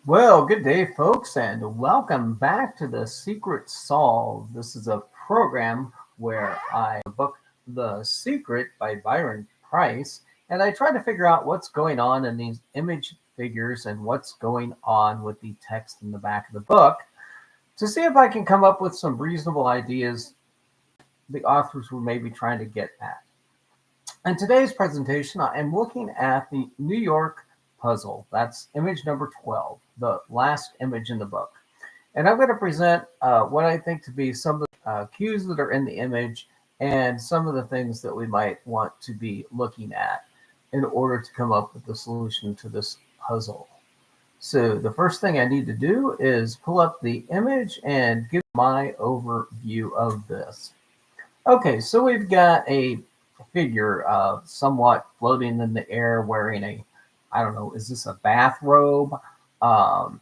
Well, good day, folks, and welcome back to the Secret Solve. This is a program where I book The Secret by Byron Preiss, and I try to figure out what's going on in these image figures and what's going on with the text in the back of the book to see if I can come up with some reasonable ideas the authors were maybe trying to get at. In today's presentation, I am looking at the New York puzzle. That's image number 12, the last image in the book. And I'm going to present what I think to be some of the cues that are in the image and some of the things that we might want to be looking at in order to come up with the solution to this puzzle. So the first thing I need to do is pull up the image and give my overview of this. Okay, so we've got a figure somewhat floating in the air wearing I don't know, is this a bathrobe? Um,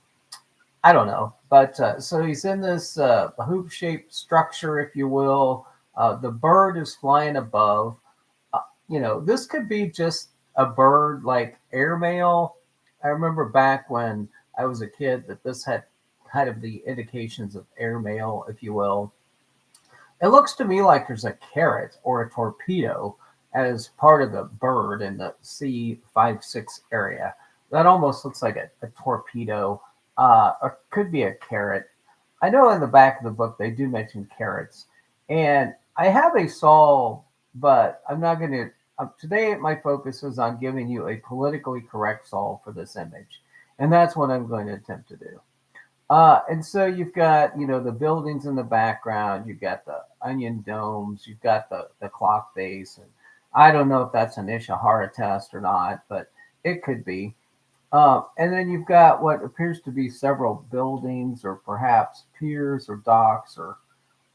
I don't know. But so he's in this hoop shaped structure, if you will. The bird is flying above. This could be just a bird like airmail. I remember back when I was a kid that this had kind of the indications of airmail, if you will. It looks to me like there's a carrot or a torpedo as part of the bird in the C56 area. That almost looks like a torpedo, or could be a carrot. I know in the back of the book they do mention carrots, and I have a solve, but I'm not going to. Today, my focus is on giving you a politically correct solve for this image, and that's what I'm going to attempt to do. And so you've got, the buildings in the background, you've got the onion domes, you've got the clock face. And I don't know if that's an Ishihara test or not, but it could be. And then you've got what appears to be several buildings or perhaps piers or docks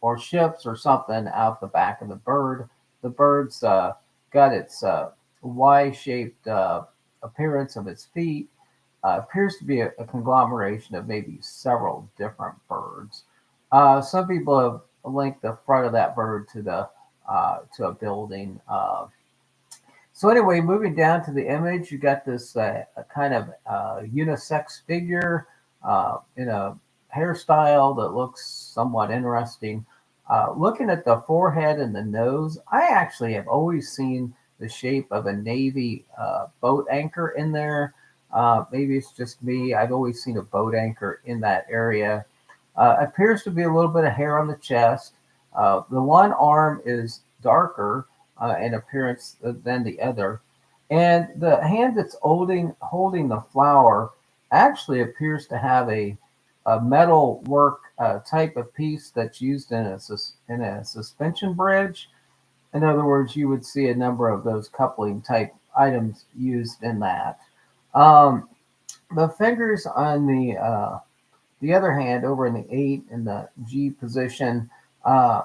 or ships or something out the back of the bird. The bird's got its Y-shaped appearance of its feet, appears to be a conglomeration of maybe several different birds. Some people have linked the front of that bird to a building. So anyway, moving down to the image, you got this kind of unisex figure in a hairstyle that looks somewhat interesting. Looking at the forehead and the nose, I actually have always seen the shape of a Navy boat anchor in there. Maybe it's just me. I've always seen a boat anchor in that area. Appears to be a little bit of hair on the chest. The one arm is darker in appearance than the other. And the hand that's holding the flower actually appears to have a metal work type of piece that's used in a suspension bridge. In other words, you would see a number of those coupling type items used in that. Um, the fingers on the other hand, over in the 8 in the G position, uh,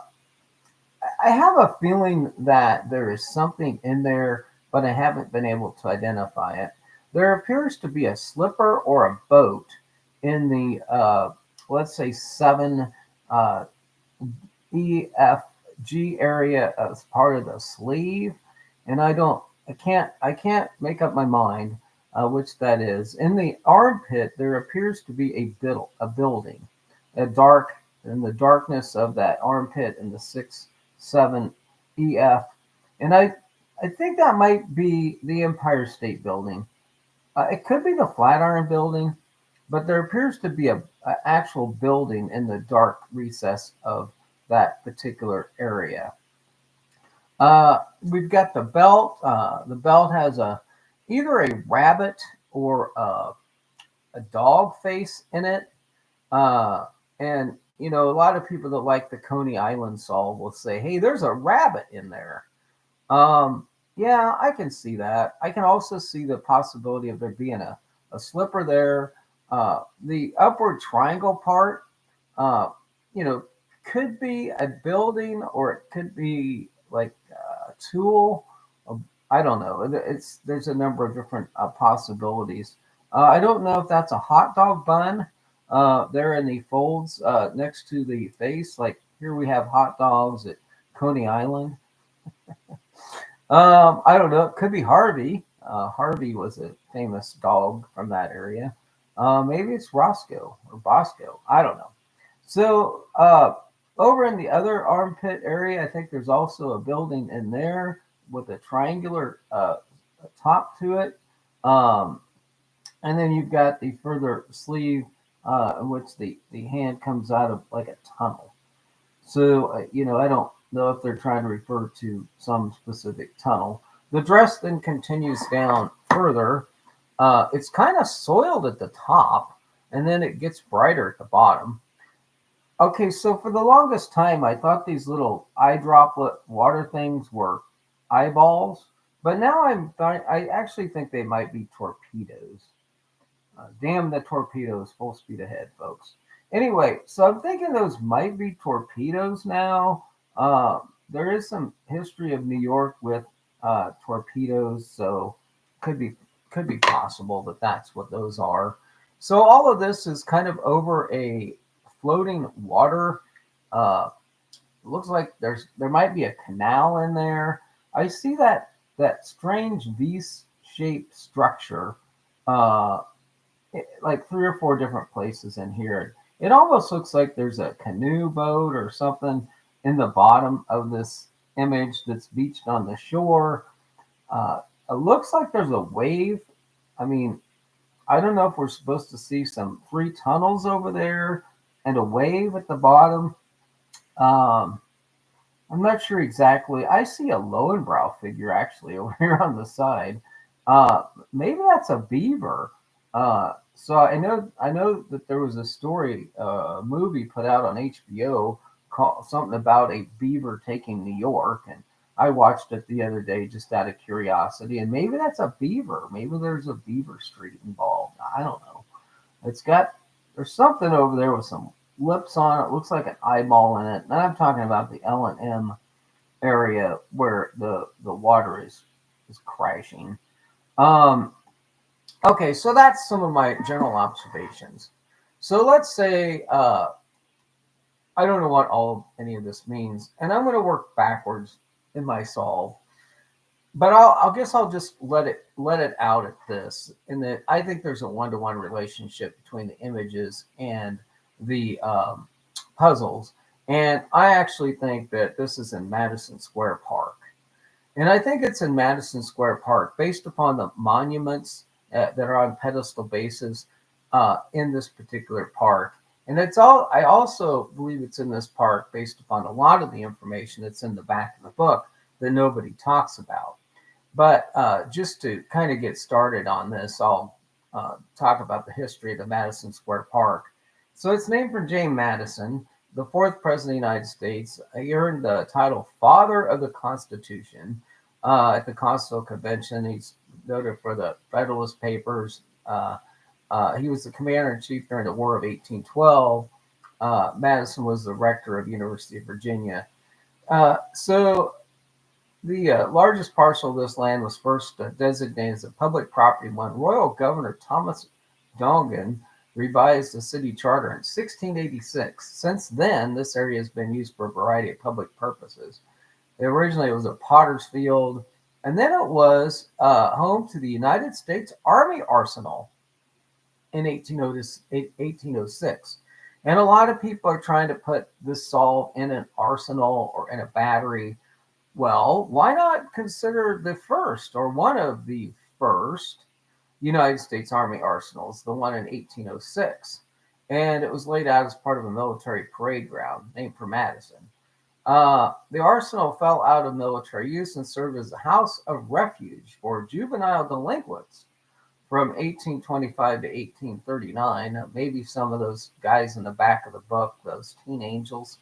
I have a feeling that there is something in there, but I haven't been able to identify it. There appears to be a slipper or a boat in the, let's say, 7 uh, EFG area as part of the sleeve, and I can't make up my mind which that is. In the armpit, there appears to be a building, a dark in the darkness of that armpit in the 6-7 EF, and I think that might be the Empire State Building. It could be the Flatiron Building, but there appears to be a actual building in the dark recess of that particular area. We've got the belt. The belt has either a rabbit or a dog face in it. And a lot of people that like the Coney Island solve will say, "Hey, there's a rabbit in there." Yeah, I can see that. I can also see the possibility of there being a slipper there. The upward triangle part, uh, you know, could be a building or it could be like a tool. I don't know. There's a number of different possibilities. I don't know if that's a hot dog bun there in the folds next to the face. Like here we have hot dogs at Coney Island. I don't know. It could be Harvey. Harvey was a famous dog from that area. Maybe it's Roscoe or Bosco. I don't know. So over in the other armpit area, I think there's also a building in there with a triangular top to it. Um, and then you've got the further sleeve in which the hand comes out of like a tunnel. So, I don't know if they're trying to refer to some specific tunnel. The dress then continues down further. It's kind of soiled at the top, and then it gets brighter at the bottom. Okay, so for the longest time, I thought these little eye droplet water things were eyeballs, but now I actually think they might be torpedoes. Damn the torpedoes, full speed ahead, folks. Anyway, so I'm thinking those might be torpedoes now. There is some history of New York with torpedoes, so could be could be possible that that's what those are. So all of this is kind of over a floating water. Uh, looks like there might be a canal in there. I see that strange V-shaped structure. Uh, like three or four different places in here. It almost looks like there's a canoe boat or something in the bottom of this image that's beached on the shore. It looks like there's a wave. I mean, I don't know if we're supposed to see some three tunnels over there and a wave at the bottom. Um, I'm not sure exactly. I see a Lowenbrow figure actually over here on the side. Uh, Maybe that's a beaver. So I know that there was a story, movie put out on HBO called something about a beaver taking New York, and I watched it the other day just out of curiosity. And maybe that's a beaver. Maybe there's a beaver street involved. I don't know. It's got there's something over there with some lips on it. Looks like an eyeball in it. And I'm talking about the L&M area where the water is crashing. Um, okay, so that's some of my general observations. So let's say I don't know what all any of this means, and I'm going to work backwards in my solve. But I guess I'll just let it out at this. In that I think there's a one-to-one relationship between the images and the puzzles, and I actually think that this is in Madison Square Park. And I think it's in Madison Square Park based upon the monuments that are on pedestal bases in this particular park. And it's all, I also believe it's in this park based upon a lot of the information that's in the back of the book that nobody talks about. But just to kind of get started on this, I'll talk about the history of the Madison Square Park. So it's named for James Madison, the fourth president of the United States. He earned the title Father of the Constitution at the Continental Convention. He's noted for the Federalist Papers. He was the commander in chief during the War of 1812. Madison was the rector of University of Virginia. So the largest parcel of this land was first designated as a public property when Royal Governor Thomas Dongan revised the city charter in 1686. Since then, this area has been used for a variety of public purposes. Originally, it was a potter's field, and then it was home to the United States Army Arsenal in 1806. And a lot of people are trying to put this solve in an arsenal or in a battery. Well, why not consider the first or one of the first United States Army arsenals, the one in 1806? And it was laid out as part of a military parade ground named for Madison. The arsenal fell out of military use and served as a house of refuge for juvenile delinquents from 1825 to 1839. Maybe some of those guys in the back of the book, those teen angels,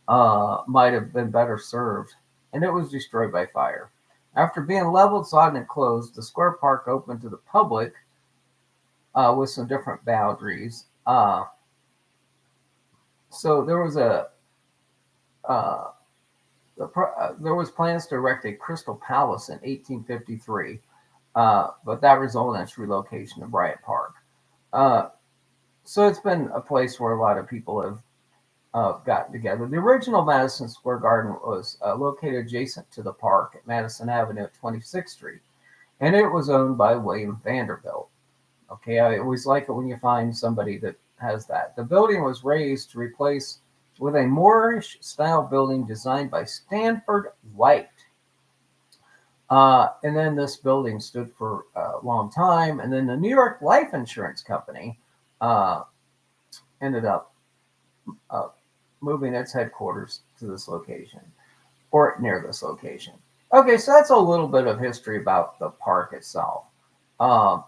might have been better served. And it was destroyed by fire. After being leveled, sodded, and closed, the square park opened to the public with some different boundaries. So there was uh, there was plans to erect a Crystal Palace in 1853, but that resulted in its relocation to Bryant Park. Uh, so it's been a place where a lot of people have gotten together. The original Madison Square Garden was located adjacent to the park at Madison Avenue at 26th Street, and it was owned by William Vanderbilt. Okay, I always like it when you find somebody that has that. The building was raised to replace with a Moorish style building designed by Stanford White. And then this building stood for a long time. And then the New York Life Insurance Company uh, ended up uh, moving its headquarters to this location or near this location. Okay, so that's a little bit of history about the park itself. Um,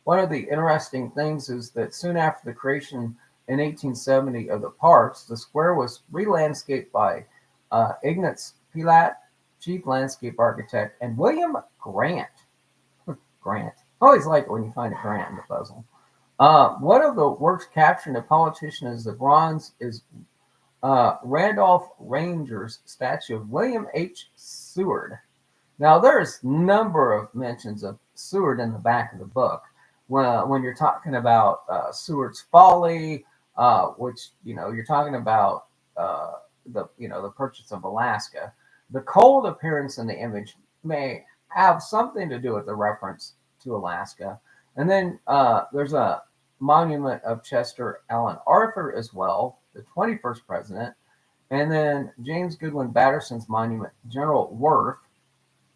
One of the interesting things is that soon after the creation in 1870 of the parks, the square was re-landscaped by Ignaz Pilat, chief landscape architect, and William Grant. Grant. I always like it when you find a Grant in the puzzle. One of the works capturing a politician as the bronze is Randolph Ranger's statue of William H. Seward. Now, there's a number of mentions of Seward in the back of the book. When you're talking about Seward's Folly, which you're talking about the purchase of Alaska, the cold appearance in the image may have something to do with the reference to Alaska. And then there's a monument of Chester Alan Arthur as well, the 21st president, and then James Goodwin Batterson's monument, General Worth,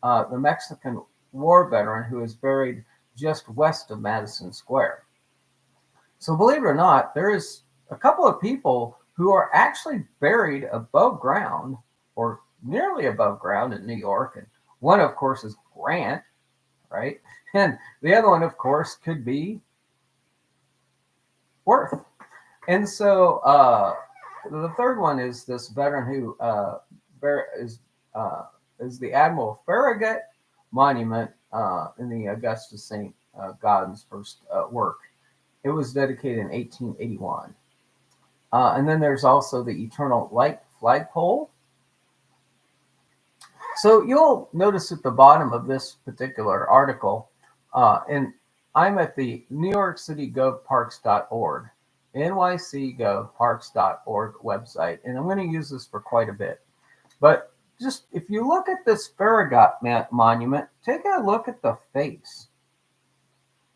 the Mexican War veteran who is buried just west of Madison Square. So, believe it or not, there is a couple of people who are actually buried above ground or nearly above ground in New York. And one, of course, is Grant, right? And the other one, of course, could be Worth. And so the third one is this veteran who is the Admiral Farragut Monument in the Augustus St. Gaudens first work. It was dedicated in 1881. And then there's also the Eternal Light flagpole. So you'll notice at the bottom of this particular article, and I'm at the New York City GovParks.org, NYCGovParks.org website, and I'm going to use this for quite a bit. But just if you look at this Farragut monument, take a look at the face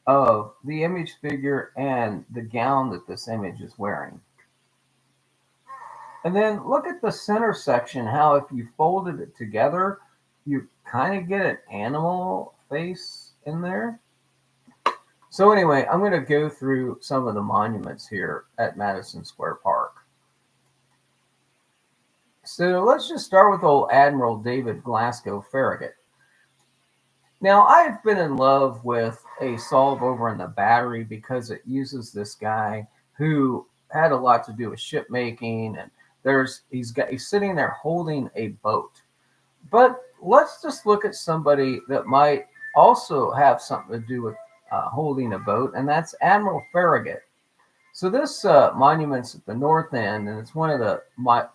of the image figure and the gown that this image is wearing. And then look at the center section, how if you folded it together, you kind of get an animal face in there. So anyway, I'm going to go through some of the monuments here at Madison Square Park. So let's just start with old Admiral David Glasgow Farragut. Now, I've been in love with a solve over in the Battery because it uses this guy who had a lot to do with ship making, and he's sitting there holding a boat. But let's just look at somebody that might also have something to do with holding a boat, and that's Admiral Farragut. So this monument's at the north end, and it's one of the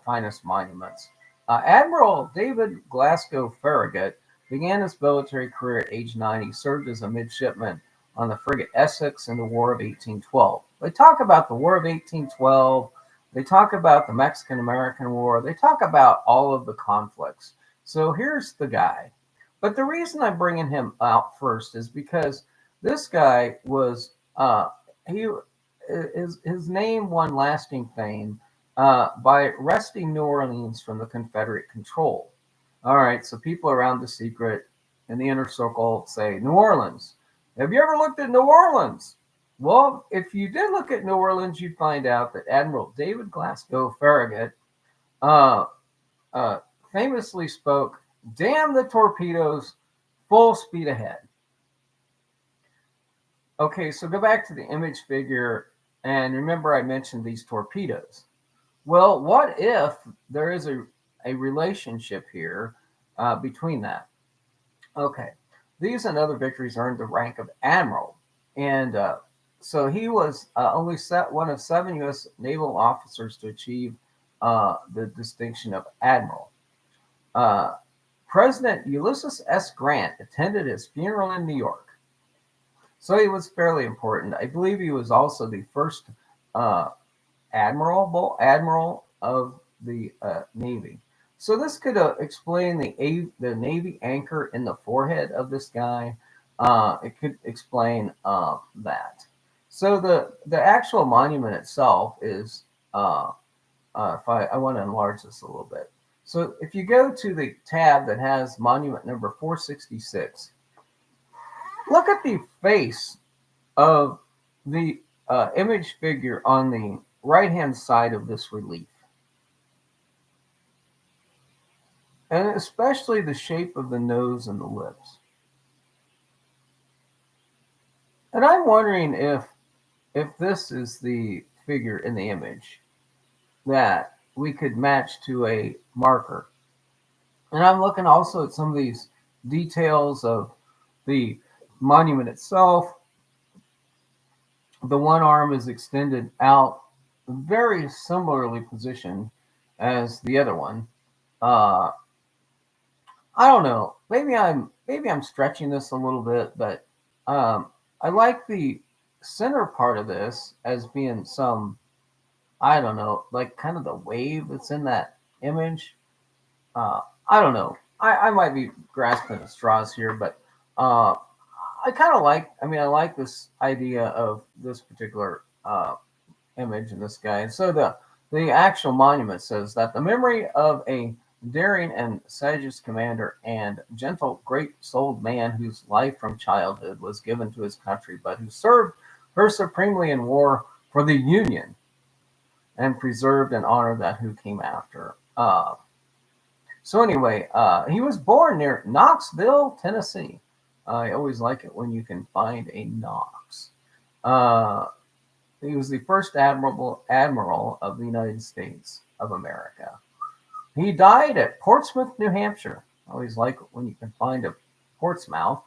finest monuments. Admiral David Glasgow Farragut began his military career at age 9. He served as a midshipman on the frigate Essex in the War of 1812. They talk about the War of 1812. They talk about the Mexican-American War. They talk about all of the conflicts. So here's the guy. But the reason I'm bringing him out first is because this guy was, his name won lasting fame by wresting New Orleans from the Confederate control. All right, so people around the secret in the inner circle say, New Orleans. Have you ever looked at New Orleans? Well, if you did look at New Orleans, you'd find out that Admiral David Glasgow Farragut famously spoke, damn the torpedoes, full speed ahead. Okay, so go back to the image figure, and remember I mentioned these torpedoes. Well, what if there is a relationship here between that? Okay, these and other victories earned the rank of admiral, and so he was only one of 7 U.S. naval officers to achieve the distinction of admiral. President Ulysses S. Grant attended his funeral in New York. So he was fairly important. I believe he was also the first admiral of the Navy. So this could explain the Navy anchor in the forehead of this guy. it could explain that. So the actual monument itself is, if I want to enlarge this a little bit. So if you go to the tab that has monument number 466, look at the face of the image figure on the right-hand side of this relief. And especially the shape of the nose and the lips. And I'm wondering if this is the figure in the image that we could match to a marker. And I'm looking also at some of these details of the monument itself. The one arm is extended out, very similarly positioned as the other one. I don't know. Maybe I'm stretching this a little bit, but I like the center part of this as being some, I don't know, like kind of the wave that's in that image. I don't know. I might be grasping at straws here, but uh, I kind of like. I mean, I like this idea of this particular image in this guy. And so the actual monument says that the memory of a daring and sagacious commander and gentle, great-souled man whose life from childhood was given to his country, but who served her supremely in war for the Union and preserved and honored that who came after. So anyway, he was born near Knoxville, Tennessee. I always like it when you can find a Knox. Uh, he was the first admiral of the United States of America. He died at Portsmouth, New Hampshire. I always like it when you can find a Portsmouth.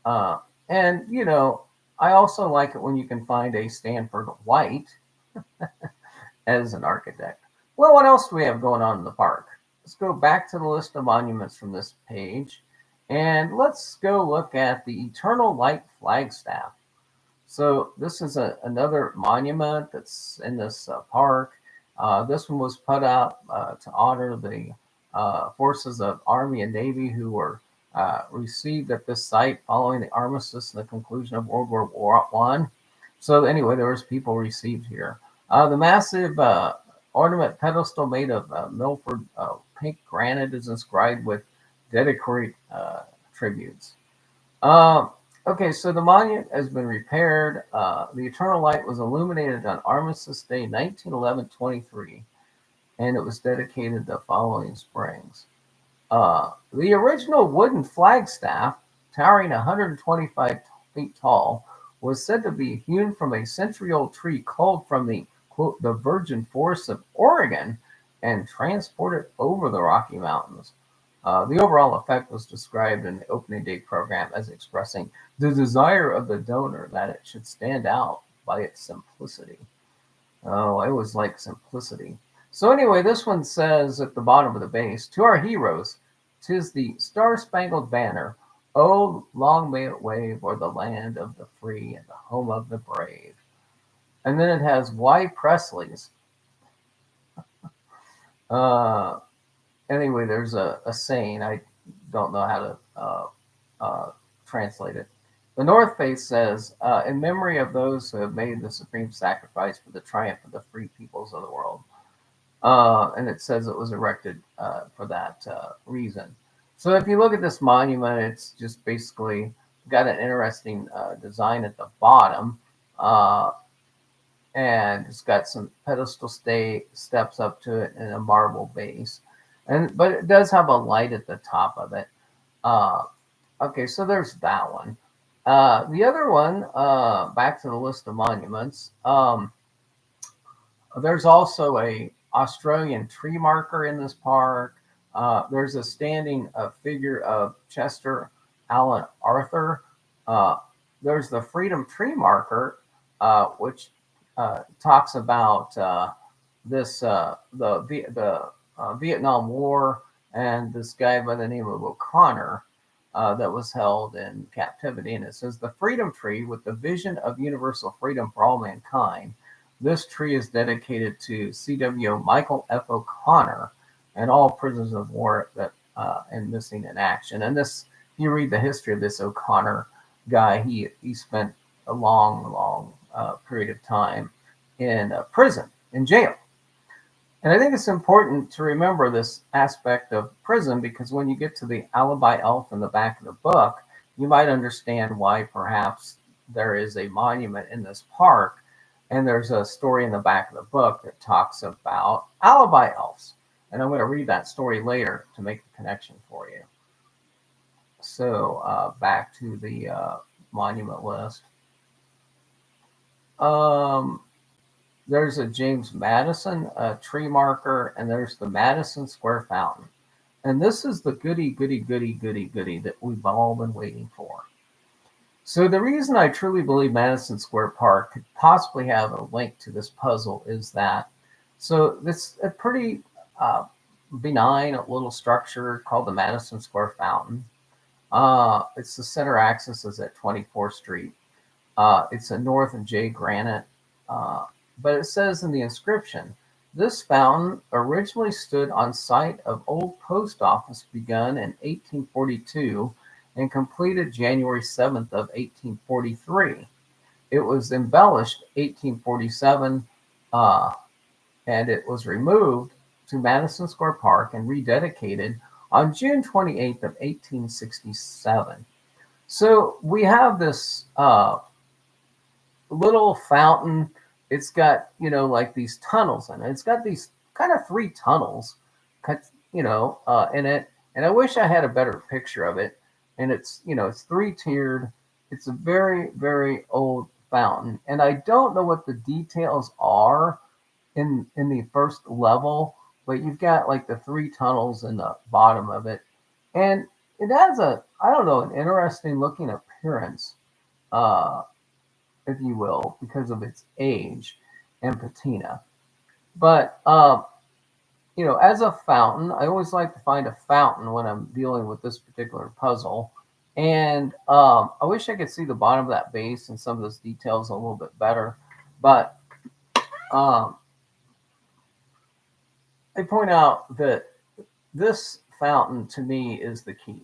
Uh, and, you know, I also like it when you can find a Stanford White as an architect. Well, what else do we have going on in the park? Let's go back to the list of monuments from this page. And let's go look at the Eternal Light Flagstaff. So this is another monument that's in this park. This one was put out to honor the forces of Army and Navy who were received at this site following the armistice and the conclusion of World War I. So anyway, there was people received here. The massive ornament pedestal made of Milford pink granite is inscribed with dedicatory tributes. Okay, so the monument has been repaired. The Eternal Light was illuminated on Armistice Day 1911-23, and it was dedicated the following springs. The original wooden flagstaff, towering 125 feet tall, was said to be hewn from a century-old tree culled from the, quote, the virgin forests of Oregon and transported over the Rocky Mountains. The overall effect was described in the opening day program as expressing the desire of the donor that it should stand out by its simplicity. Oh, I always like simplicity. So anyway, this one says at the bottom of the base, to our heroes, 'tis the star-spangled banner. Oh, long may it wave o'er the land of the free and the home of the brave. And then it has Y. Presley's. Anyway, there's a saying. I don't know how to translate it. The North Face says, in memory of those who have made the supreme sacrifice for the triumph of the free peoples of the world. And it says it was erected for that reason. So if you look at this monument, it's just basically got an interesting design at the bottom. And it's got some pedestal steps up to it and a marble base. But it does have a light at the top of it. Okay, so there's that one. The other one, back to the list of monuments. There's also a Australian tree marker in this park. There's a standing figure of Chester Alan Arthur. There's the Freedom Tree marker, which talks about this the Vietnam War and this guy by the name of O'Connor that was held in captivity. And it says the Freedom Tree with the vision of universal freedom for all mankind. This tree is dedicated to C.W. Michael F. O'Connor and all prisoners of war that and missing in action. And this, if you read the history of this O'Connor, guy, he spent a long period of time in prison, in jail. And I think it's important to remember this aspect of prison because when you get to the alibi elf in the back of the book, you might understand why perhaps there is a monument in this park. And there's a story in the back of the book that talks about alibi elves. And I'm going to read that story later to make the connection for you. So back to the monument list. There's a James Madison tree marker, and there's the Madison Square Fountain. And this is the goody that we've all been waiting for. So the reason I truly believe Madison Square Park could possibly have a link to this puzzle is that, so it's a pretty benign little structure called the Madison Square Fountain. It's the center axis is at 24th Street. It's a north of J Granite. But it says in the inscription, this fountain originally stood on site of old post office begun in 1842 and completed January 7th of 1843. It was embellished 1847 and it was removed to Madison Square Park and rededicated on June 28th of 1867. So we have this little fountain. It's got, like these tunnels in it. It's got these kind of three tunnels, in it. And I wish I had a better picture of it. And it's, it's three-tiered. It's a very, very old fountain. And I don't know what the details are in the first level, but you've got like the three tunnels in the bottom of it. And it has an interesting looking appearance. If you will, because of its age and patina. But, as a fountain, I always like to find a fountain when I'm dealing with this particular puzzle. And I wish I could see the bottom of that base and some of those details a little bit better. But I point out that this fountain, to me, is the key.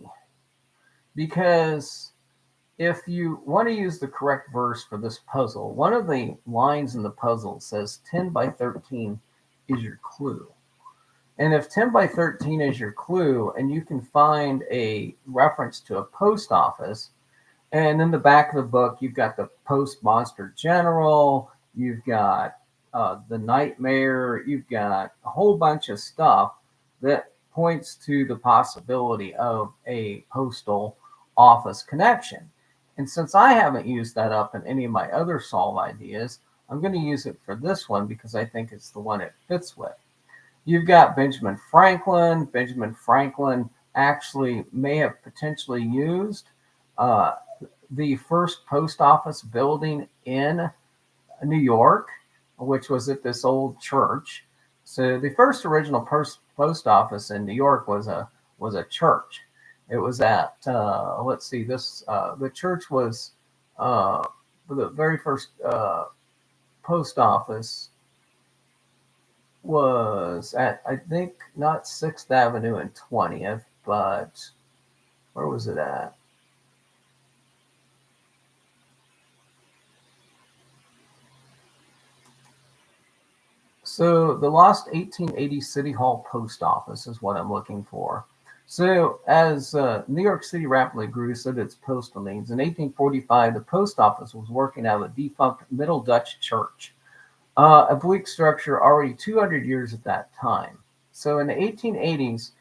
Because if you want to use the correct verse for this puzzle, one of the lines in the puzzle says 10 by 13 is your clue. And if 10 by 13 is your clue, and you can find a reference to a post office, and in the back of the book, you've got the Post Monster General, you've got the Nightmare, you've got a whole bunch of stuff that points to the possibility of a postal office connection. And since I haven't used that up in any of my other solve ideas, I'm going to use it for this one because I think it's the one it fits with. You've got Benjamin Franklin. Benjamin Franklin actually may have potentially used the first post office building in New York, which was at this old church. So the first original post office in New York was a church. It was at the church was the very first post office was at, I think, not 6th Avenue and 20th, but where was it at? So the lost 1880 City Hall post office is what I'm looking for. So as New York City rapidly grew, so did its postal needs. In 1845, the post office was working out of a defunct Middle Dutch church, a bleak structure already 200 years at that time. So in the 1880s,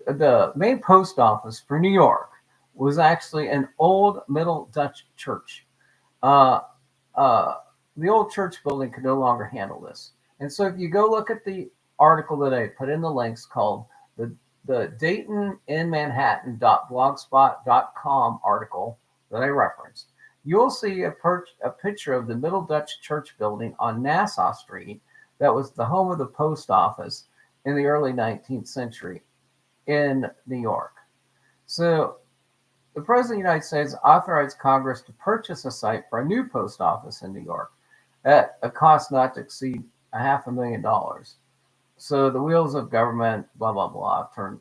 the main post office for New York was actually an old Middle Dutch church. The old church building could no longer handle this. And so if you go look at the article that I put in the links called the Dayton in Manhattan.blogspot.com article that I referenced, you'll see a picture of the Middle Dutch church building on Nassau Street that was the home of the post office in the early 19th century in New York. So the President of the United States authorized Congress to purchase a site for a new post office in New York at a cost not to exceed $500,000. So the wheels of government, blah, blah, blah, turned.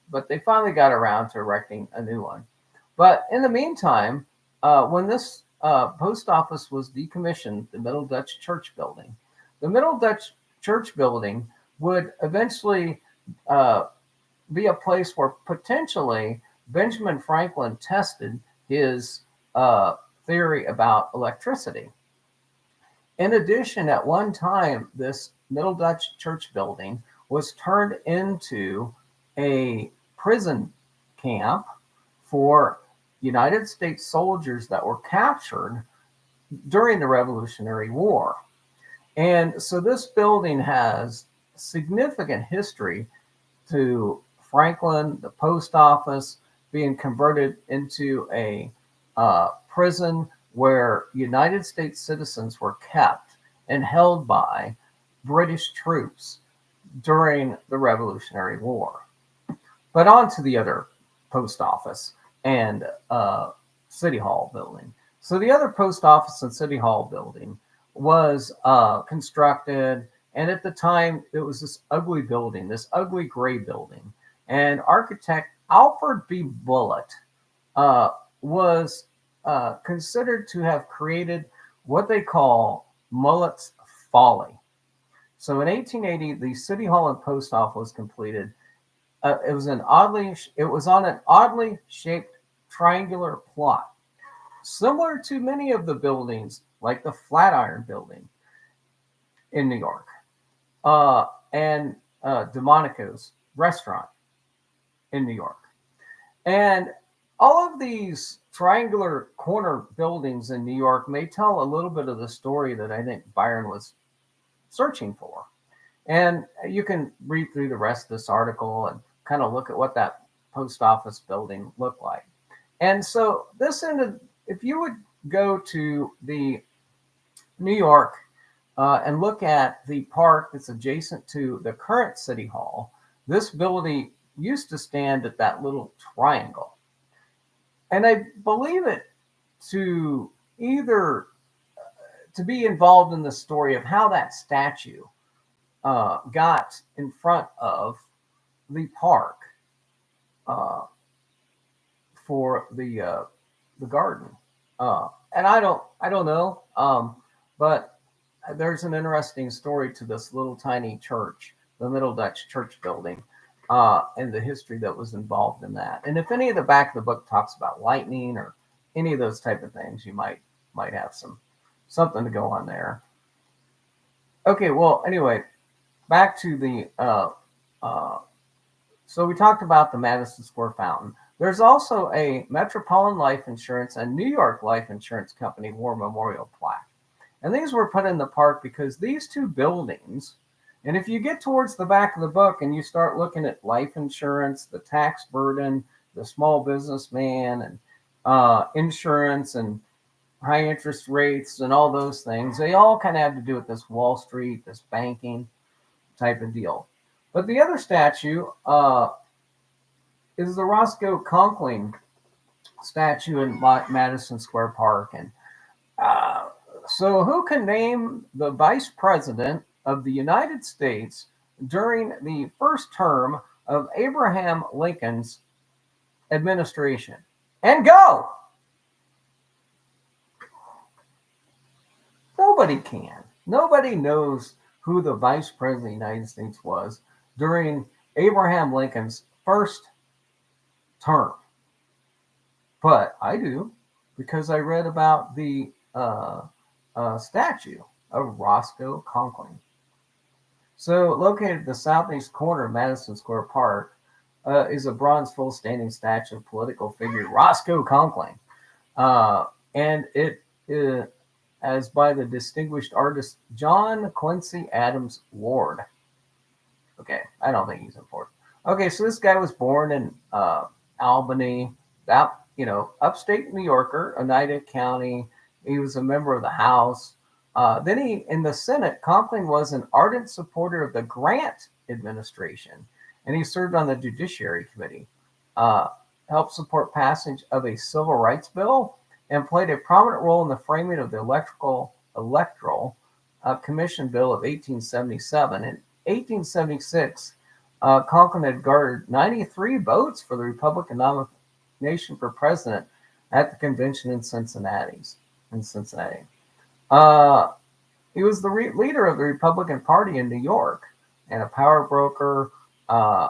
But they finally got around to erecting a new one. But in the meantime, when this post office was decommissioned, the Middle Dutch Church building, the Middle Dutch Church building would eventually be a place where potentially Benjamin Franklin tested his theory about electricity. In addition, at one time, this Middle Dutch Church building was turned into a prison camp for United States soldiers that were captured during the Revolutionary War. And so this building has significant history to Franklin, the post office being converted into a prison where United States citizens were kept and held by British troops during the Revolutionary War. But on to the other post office and City Hall building. So the other post office and City Hall building was constructed, and at the time it was this ugly building, this ugly gray building. And architect Alfred B. Bullitt was considered to have created what they call Mullet's Folly. So in 1880, the City Hall and Post Office was completed. It was on an oddly shaped triangular plot, similar to many of the buildings, like the Flatiron Building in New York, and Delmonico's restaurant in New York. And all of these triangular corner buildings in New York may tell a little bit of the story that I think Byron was searching for. And you can read through the rest of this article and kind of look at what that post office building looked like. And so this ended, if you would go to the New York and look at the park that's adjacent to the current City Hall, this building used to stand at that little triangle. And I believe it to either to be involved in the story of how that statue got in front of the park for the garden. And I don't know, but there's an interesting story to this little tiny church, the Middle Dutch Church building, and the history that was involved in that. And if any of the back of the book talks about lightning or any of those type of things, you might have something to go on there. Okay, well, anyway, back to the so we talked about the Madison Square Fountain. There's also a Metropolitan Life Insurance and New York Life Insurance Company War Memorial plaque. And these were put in the park because these two buildings, and if you get towards the back of the book and you start looking at life insurance, the tax burden, the small businessman, and insurance and high interest rates and all those things, they all kind of have to do with this Wall Street, this banking type of deal. But the other statue is the Roscoe Conkling statue in Madison Square Park. And so who can name the vice president of the United States during the first term of Abraham Lincoln's administration? And go! Nobody can. Nobody knows who the vice president of the United States was during Abraham Lincoln's first term. But I do, because I read about the statue of Roscoe Conkling. So located at the southeast corner of Madison Square Park is a bronze full-standing statue of political figure Roscoe Conkling. And it is as by the distinguished artist John Quincy Adams Ward. Okay, I don't think he's important. Okay, so this guy was born in Albany, upstate New Yorker, Oneida County. He was a member of the House. Then in the Senate, Conkling was an ardent supporter of the Grant administration, and he served on the Judiciary Committee, helped support passage of a civil rights bill, and played a prominent role in the framing of the Electoral Commission Bill of 1877. In 1876, Conkling had garnered 93 votes for the Republican nomination for president at the convention in Cincinnati. In Cincinnati, uh, he was the leader of the Republican Party in New York and a power broker. Uh,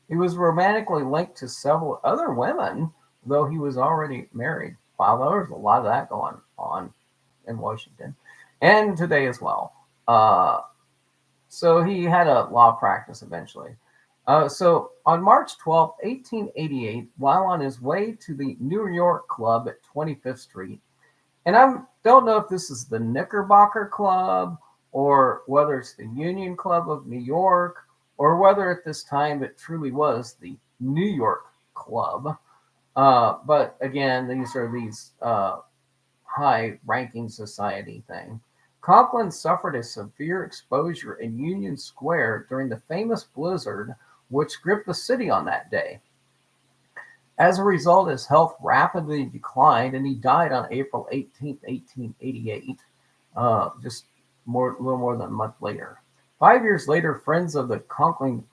he was romantically linked to several other women, though he was already married. Wow, there was a lot of that going on in Washington and today as well. So he had a law practice eventually. So on March 12th, 1888, while on his way to the New York Club at 25th Street, and I don't know if this is the Knickerbocker Club or whether it's the Union Club of New York or whether at this time it truly was the New York Club. But again, these high ranking society thing. Conklin suffered a severe exposure in Union Square during the famous blizzard which gripped the city on that day. As a result, his health rapidly declined and he died on April 18th, 1888, just a little more than a month later. 5 years later, friends of the Conklin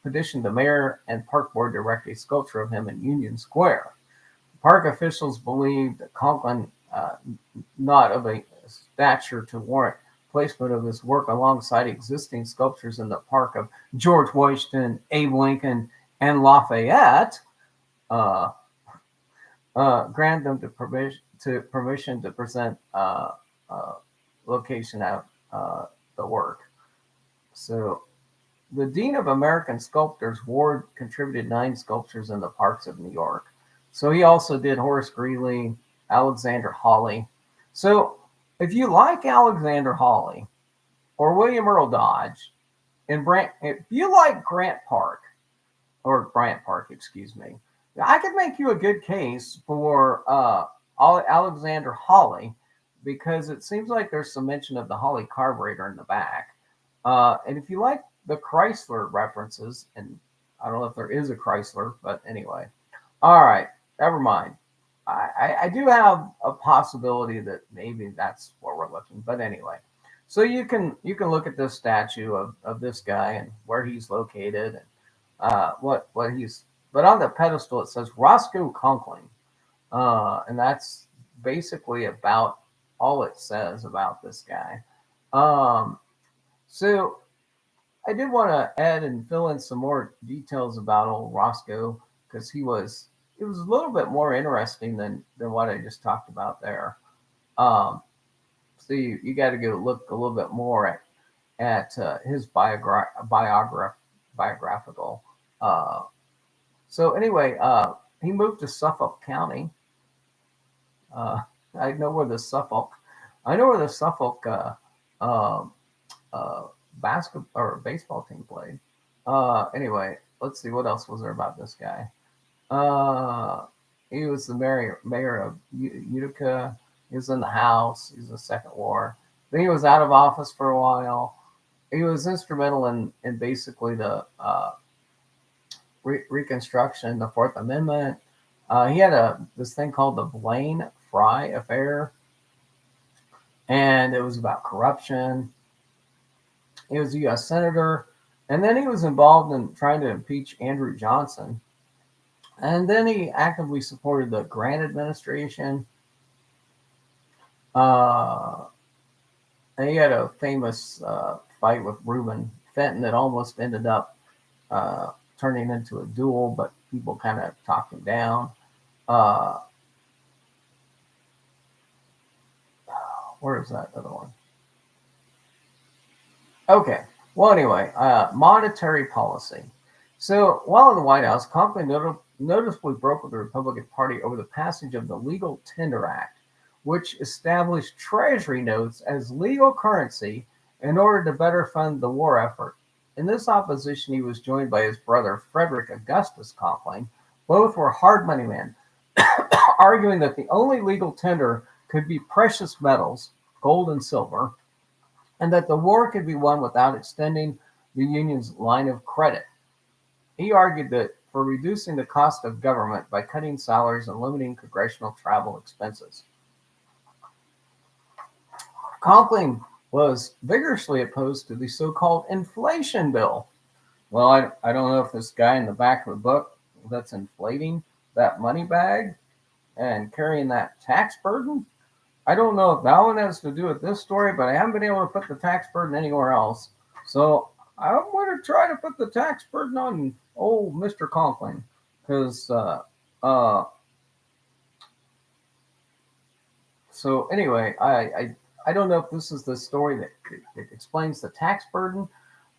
petitioned the mayor and park board to erect a sculpture of him in Union Square. Park officials believed that Conklin, not of a stature to warrant placement of his work alongside existing sculptures in the park of George Washington, Abe Lincoln, and Lafayette, uh, grant them permission to present location out the work. So the Dean of American Sculptors, Ward, contributed 9 sculptures in the parks of New York. So he also did Horace Greeley, Alexander Hawley. So if you like Alexander Hawley or William Earl Dodge, if you like Grant Park, excuse me, I could make you a good case for Alexander Hawley because it seems like there's some mention of the Hawley carburetor in the back. And if you like the Chrysler references, and I don't know if there is a Chrysler, but anyway. All right, never mind. I do have a possibility that maybe that's what we're looking, but anyway. So you can look at this statue of this guy and where he's located and what he's. But on the pedestal it says Roscoe Conklin, and that's basically about all it says about this guy. So I did want to add and fill in some more details about old Roscoe because it was a little bit more interesting than what I just talked about there. So you got to go look a little bit more at his biographical. So anyway, he moved to Suffolk County. Uh, I know where the Suffolk, uh, basketball or baseball team played. Anyway, let's see what else was there about this guy. He was the mayor of Utica. He was in the House. He was in the Second War. Then he was out of office for a while. He was instrumental in basically the Reconstruction, the Fourth Amendment. He had this thing called the Blaine Fry affair, and it was about corruption. He was a U.S. senator, and then he was involved in trying to impeach Andrew Johnson. And then he actively supported the Grant administration. And he had a famous fight with Reuben Fenton that almost ended up turning into a duel, but people kind of talked him down. Where is that other one? Okay. Well, anyway, monetary policy. So while in the White House, Conklin noticeably broke with the Republican Party over the passage of the Legal Tender Act, which established Treasury notes as legal currency in order to better fund the war effort. In this opposition, he was joined by his brother, Frederick Augustus Conklin. Both were hard money men, arguing that the only legal tender could be precious metals, gold and silver, and that the war could be won without extending the Union's line of credit. He argued that for reducing the cost of government by cutting salaries and limiting congressional travel expenses. Conklin was vigorously opposed to the so-called inflation bill. Well, I don't know if this guy in the back of the book that's inflating, that money bag and carrying that tax burden. I don't know if that one has to do with this story, but I haven't been able to put the tax burden anywhere else. So I'm going to try to put the tax burden on old Mr. Conklin because uh, so anyway, I don't know if this is the story that explains the tax burden.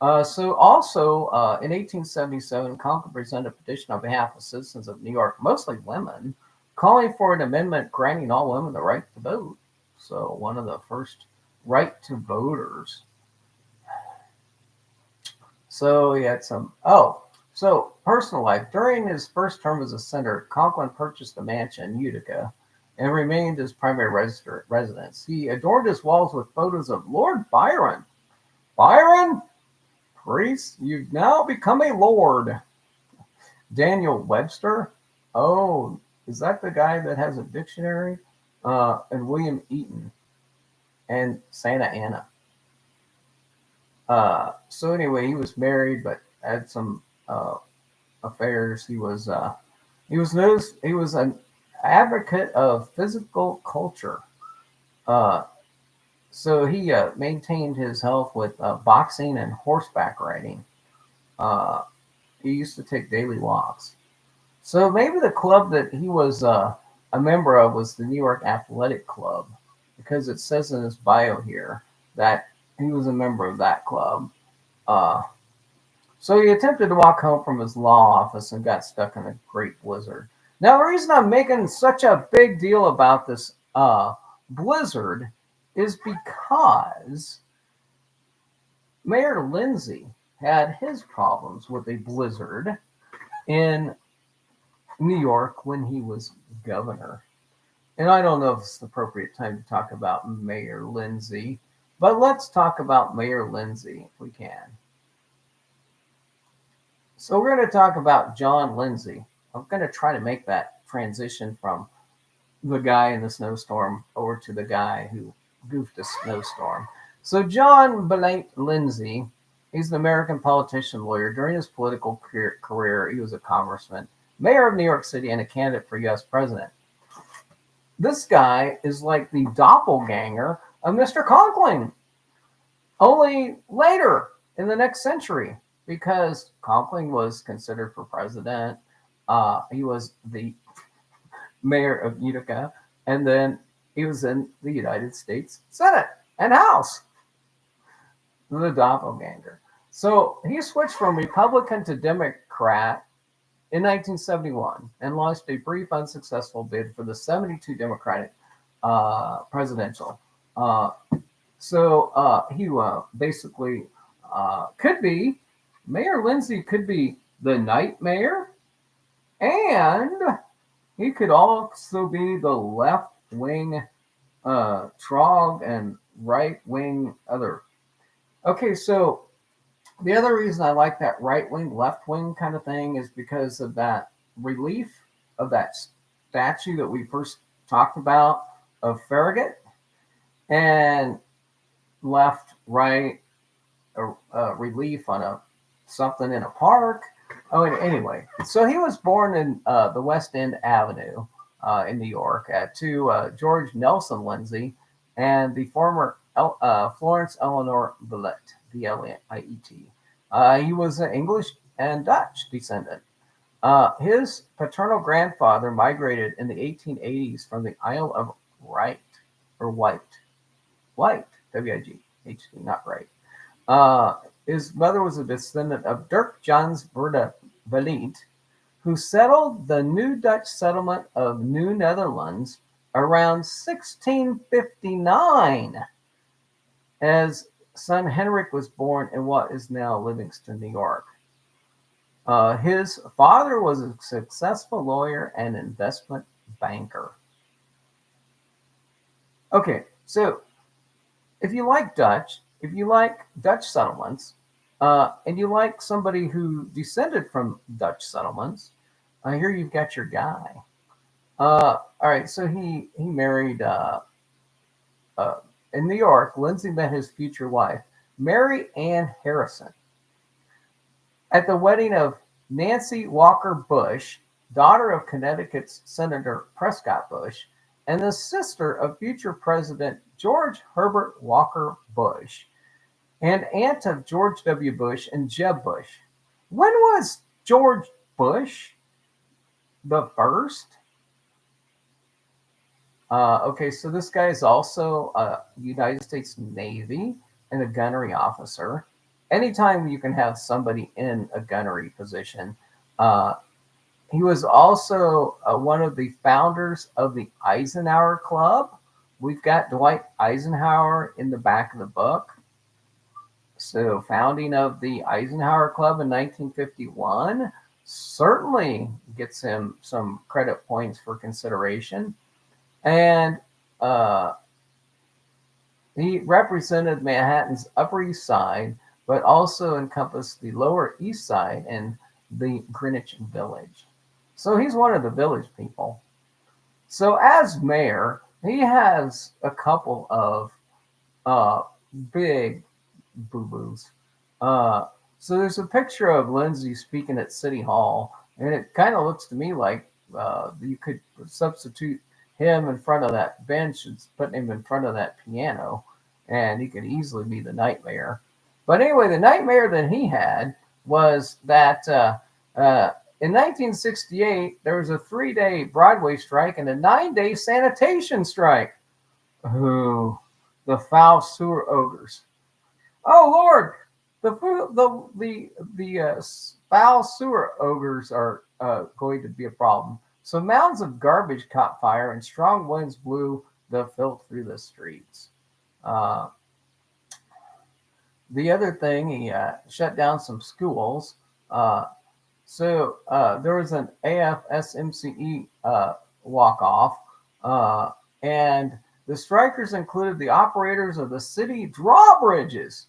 So also in 1877, Conklin presented a petition on behalf of citizens of New York, mostly women, calling for an amendment granting all women the right to vote. So one of the first right to voters. So he had some. Oh, so personal life. During his first term as a senator, Conklin purchased a mansion in Utica and remained his primary residence. He adorned his walls with photos of Lord Byron. Byron, Preiss, you've now become a lord. Daniel Webster. Oh, is that the guy that has a dictionary? And William Eaton and Santa Anna. So anyway, he was married, but had some affairs. He was an advocate of physical culture. Uh, so he maintained his health with boxing and horseback riding. Uh, he used to take daily walks. So maybe the club that he was a member of was the New York Athletic Club, because it says in his bio here that he was a member of that club. Uh, so he attempted to walk home from his law office and got stuck in a great blizzard. Now, the reason I'm making such a big deal about this blizzard is because Mayor Lindsay had his problems with a blizzard in New York when he was governor. And I don't know if it's the appropriate time to talk about Mayor Lindsay, but let's talk about Mayor Lindsay if we can. So we're going to talk about John Lindsay. I'm going to try to make that transition from the guy in the snowstorm over to the guy who goofed a snowstorm. So John Belaint Lindsay, he's an American politician lawyer. During his political career, he was a congressman, mayor of New York City, and a candidate for U.S. president. This guy is like the doppelganger of Mr. Conklin, only later in the next century, because Conklin was considered for president. He was the mayor of Utica, and then he was in the United States Senate and House, the doppelganger. So he switched from Republican to Democrat in 1971 and launched a brief unsuccessful bid for the 72 Democratic presidential. So he basically could be, Mayor Lindsay could be the night mayor, and he could also be the left wing Trog and right wing other. Okay, so the other reason I like that right wing, left wing kind of thing is because of that relief of that statue that we first talked about of Farragut, and left, right, relief on a something in a park. Oh, anyway, so he was born in the West End Avenue in New York to George Nelson Lindsay and the former Florence Eleanor Billet, B-L-I-E-T. He was an English and Dutch descendant. His paternal grandfather migrated in the 1880s from the Isle of Wight, W-I-G-H-T, not right. His mother was a descendant of Dirk Jans Verliet, who settled the new Dutch settlement of New Netherlands around 1659. As son Henrik was born in what is now Livingston, New York. His father was a successful lawyer and investment banker. Okay, so if you like Dutch settlements, and you like somebody who descended from Dutch settlements, here you've got your guy. All right, so he married in New York. Lindsay met his future wife, Mary Ann Harrison, at the wedding of Nancy Walker Bush daughter of Connecticut's Senator Prescott Bush, and the sister of future President George Herbert Walker Bush, and aunt of George W. Bush and Jeb Bush. When was George Bush the first? Okay, so this guy is also a United States Navy and a gunnery officer. Anytime you can have somebody in a gunnery position, uh, he was also one of the founders of the Eisenhower Club. We've got Dwight Eisenhower in the back of the book. So, founding of the Eisenhower Club in 1951 certainly gets him some credit points for consideration. And uh, he represented Manhattan's Upper East Side, but also encompassed the Lower East Side and the Greenwich Village. So he's one of the village people. So as mayor, he has a couple of uh, big boo boos. Uh, so there's a picture of Lindsay speaking at City Hall, and it kind of looks to me like you could substitute him in front of that bench and put him in front of that piano, and he could easily be the night mayor. But anyway, the nightmare that he had was that in 1968, there was a 3-day Broadway strike and a 9-day sanitation strike. Ooh, the foul sewer ogres. Oh Lord, the foul sewer ogres are going to be a problem. So mounds of garbage caught fire and strong winds blew the filth through the streets. Uh, the other thing, he shut down some schools. So there was an AFSMCE walk off, and the strikers included the operators of the city drawbridges.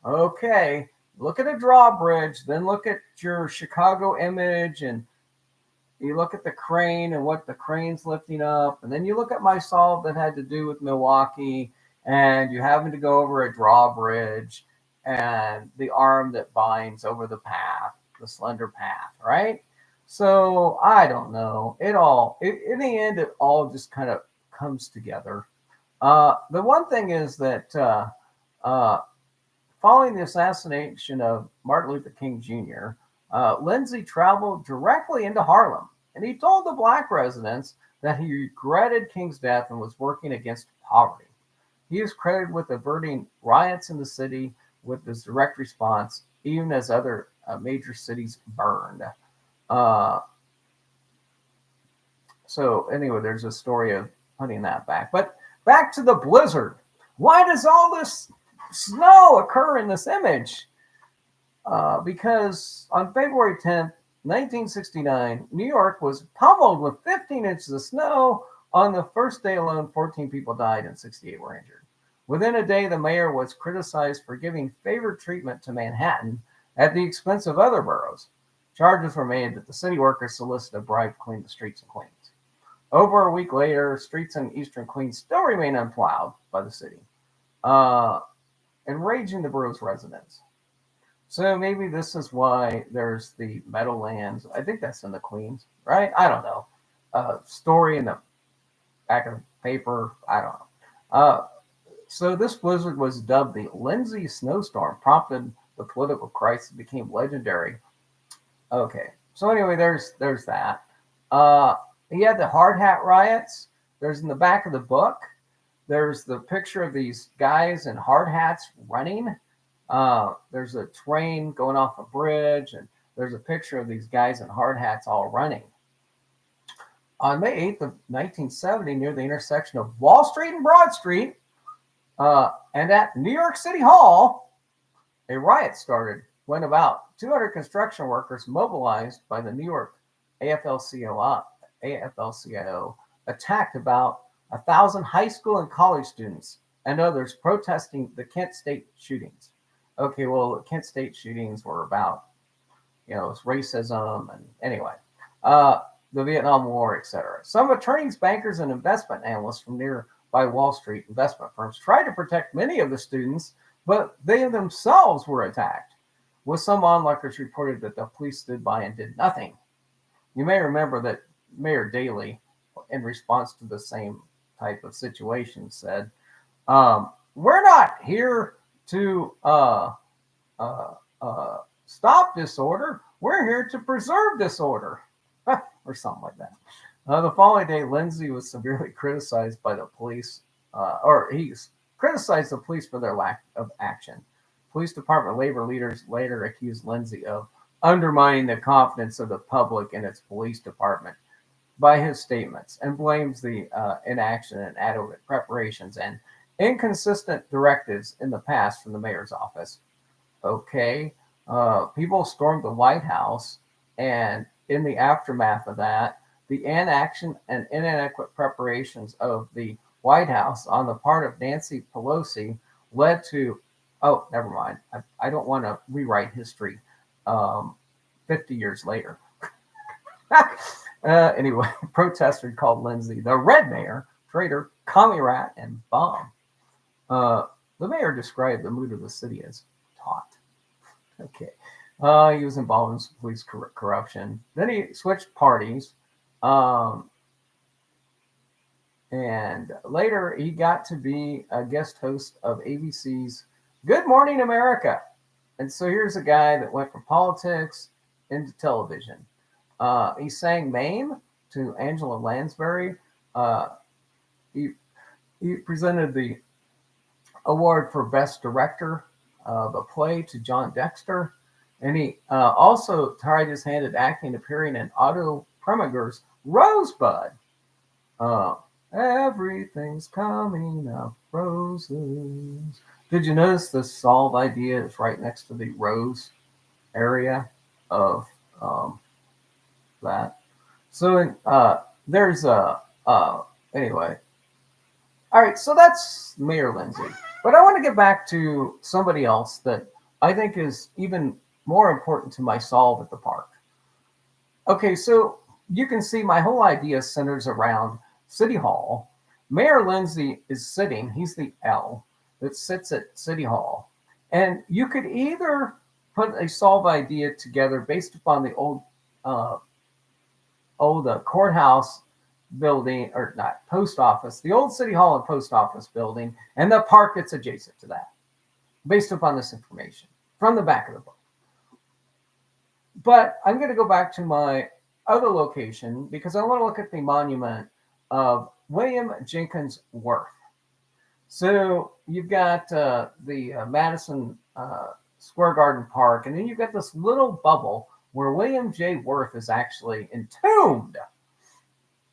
Okay, look at a drawbridge, then look at your Chicago image, and you look at the crane and what the crane's lifting up, and then you look at my solve that had to do with Milwaukee, and you having to go over a drawbridge and the arm that binds over the path, the slender path, right? So I don't know. In the end, it all just kind of comes together. The one thing is that uh, following the assassination of Martin Luther King Jr., Lindsay traveled directly into Harlem, and he told the black residents that he regretted King's death and was working against poverty. He is credited with averting riots in the city with his direct response, even as other major cities burned. Uh, so anyway, there's a story of putting that back. But back to the blizzard. Why does all this snow occur in this image? Because on February 10th, 1969, New York was pummeled with 15 inches of snow. On the first day alone, 14 people died and 68 were injured. Within a day, the mayor was criticized for giving favored treatment to Manhattan at the expense of other boroughs. Charges were made that the city workers solicited a bribe to clean the streets in Queens. Over a week later, streets in eastern Queens still remain unplowed by the city, enraging the borough's residents. So maybe this is why there's the Meadowlands. I think that's in the Queens, right? I don't know. Story in the back of the paper. I don't know. So this blizzard was dubbed the Lindsay snowstorm, prompted the political crisis, became legendary. Okay, so anyway, there's that. He had the hard hat riots. There's in the back of the book. There's the picture of these guys in hard hats running. There's a train going off a bridge, and there's a picture of these guys in hard hats all running. On May 8th of 1970, near the intersection of Wall Street and Broad Street, and at New York City Hall, a riot started when about 200 construction workers mobilized by the New York AFL-CIO attacked about 1,000 high school and college students and others protesting the Kent State shootings. Okay, well, the Kent State shootings were about, it's racism and anyway, the Vietnam War, etc. Some attorneys, bankers, and investment analysts from nearby Wall Street investment firms tried to protect many of the students, but they themselves were attacked. With some onlookers reported that the police stood by and did nothing. You may remember that Mayor Daley, in response to the same type of situation, said, "We're not here to uh, stop disorder. We're here to preserve disorder," or something like that. The following day, Lindsay was severely criticized by the police, or he criticized the police for their lack of action. Police department labor leaders later accused Lindsay of undermining the confidence of the public in its police department by his statements and blames the inaction and adequate preparations and inconsistent directives in the past from the mayor's office. Okay, people stormed the White House, and in the aftermath of that, the inaction and inadequate preparations of the White House on the part of Nancy Pelosi led to, oh, never mind. I don't want to rewrite history 50 years later. Anyway, protesters called Lindsay the Red Mayor, traitor, commie rat, and bomb. The mayor described the mood of the city as taut. Okay. He was involved in some police corruption. Then he switched parties. And later he got to be a guest host of ABC's Good Morning America. And so here's a guy that went from politics into television. He sang Mame to Angela Lansbury. He presented the award for Best Director of a play to John Dexter. And he also tried his hand at acting, appearing in Otto Premiger's Rosebud. Everything's coming up roses. Did you notice the solve idea is right next to the rose area of that? So there's anyway. All right, so that's Mayor Lindsay. But I want to get back to somebody else that I think is even more important to my solve at the park. Okay, so you can see my whole idea centers around City Hall. Mayor Lindsay is sitting, he's the L that sits at City Hall. And you could either put a solve idea together based upon the old courthouse building, or not, post office, the old City Hall and post office building, and the park that's adjacent to that, based upon this information from the back of the book. But I'm going to go back to my other location because I want to look at the monument of William Jenkins Worth. So you've got the Madison Square Garden Park, and then you've got this little bubble where William J. Worth is actually entombed.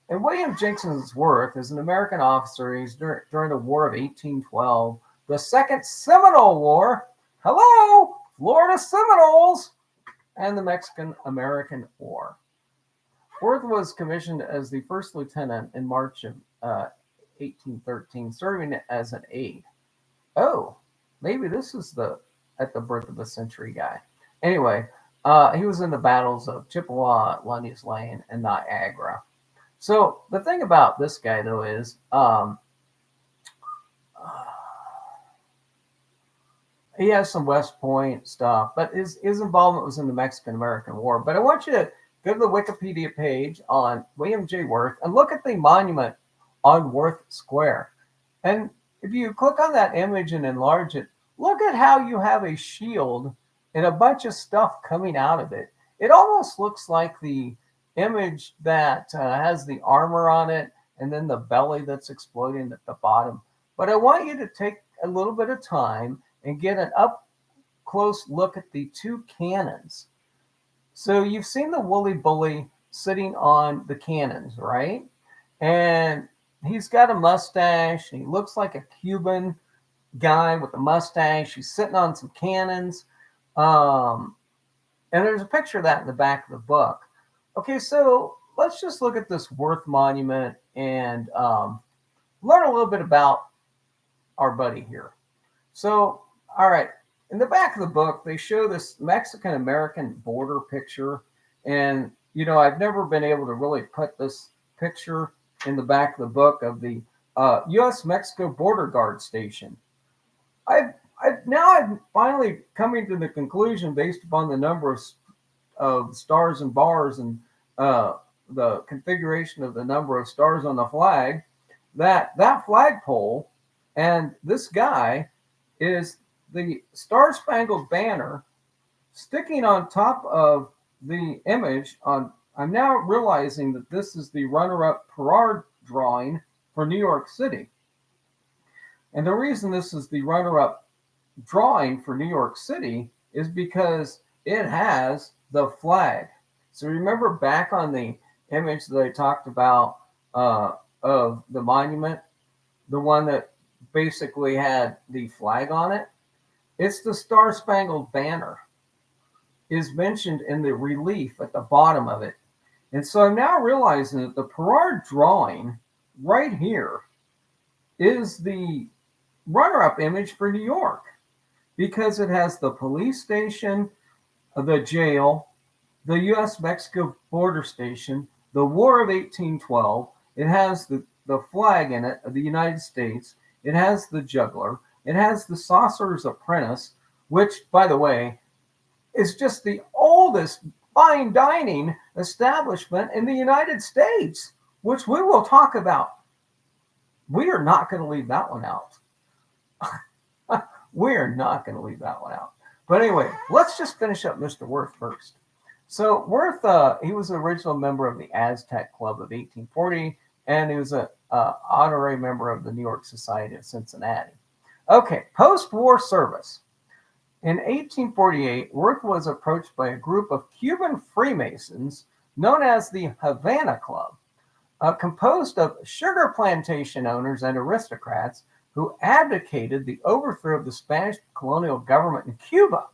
And William Jenkins Worth is an American officer. He's during the War of 1812, the Second Seminole War. Hello, Florida Seminoles, and the Mexican-American War. Worth was commissioned as the first lieutenant in March of 1813, serving as an aide. Oh, maybe this is at the birth of the century guy. Anyway, he was in the battles of Chippewa, Lundy's Lane, and Niagara. So the thing about this guy, though, is he has some West Point stuff, but his involvement was in the Mexican-American War. But I want you to go to the Wikipedia page on William J. Worth and look at the monument on Worth Square. And if you click on that image and enlarge it, look at how you have a shield and a bunch of stuff coming out of it. It almost looks like the image that has the armor on it and then the belly that's exploding at the bottom. But I want you to take a little bit of time and get an up close look at the two cannons. So you've seen the woolly bully sitting on the cannons, right? And he's got a mustache. And he looks like a Cuban guy with a mustache. He's sitting on some cannons. And there's a picture of that in the back of the book. Okay, so let's just look at this Worth Monument and learn a little bit about our buddy here. So, all right, in the back of the book, they show this Mexican-American border picture. And, you know, I've never been able to really put this picture in the back of the book of the U.S.-Mexico Border Guard Station. I'm finally coming to the conclusion, based upon the number of stars and bars and the configuration of the number of stars on the flag, that flagpole and this guy is the Star Spangled Banner sticking on top of the image on. I'm now realizing that this is the runner-up Perard drawing for New York City. And the reason this is the runner-up drawing for New York City is because it has the flag. So remember back on the image that I talked about of the monument, the one that basically had the flag on it? It's the Star Spangled Banner is mentioned in the relief at the bottom of it. And so I'm now realizing that the Perard drawing right here is the runner-up image for New York because it has the police station, the jail, the U.S.-Mexico border station, the War of 1812. It has the flag in it of the United States. It has the juggler. It has the Sorcerer's Apprentice, which, by the way, is just the oldest fine dining establishment in the United States, which we will talk about. We are not going to leave that one out. We are not going to leave that one out. But anyway, let's just finish up Mr. Worth first. So Worth, he was an original member of the Aztec Club of 1840, and he was an honorary member of the New York Society of Cincinnati. Okay, post-war service. In 1848, Worth was approached by a group of Cuban Freemasons known as the Havana Club, composed of sugar plantation owners and aristocrats who advocated the overthrow of the Spanish colonial government in Cuba.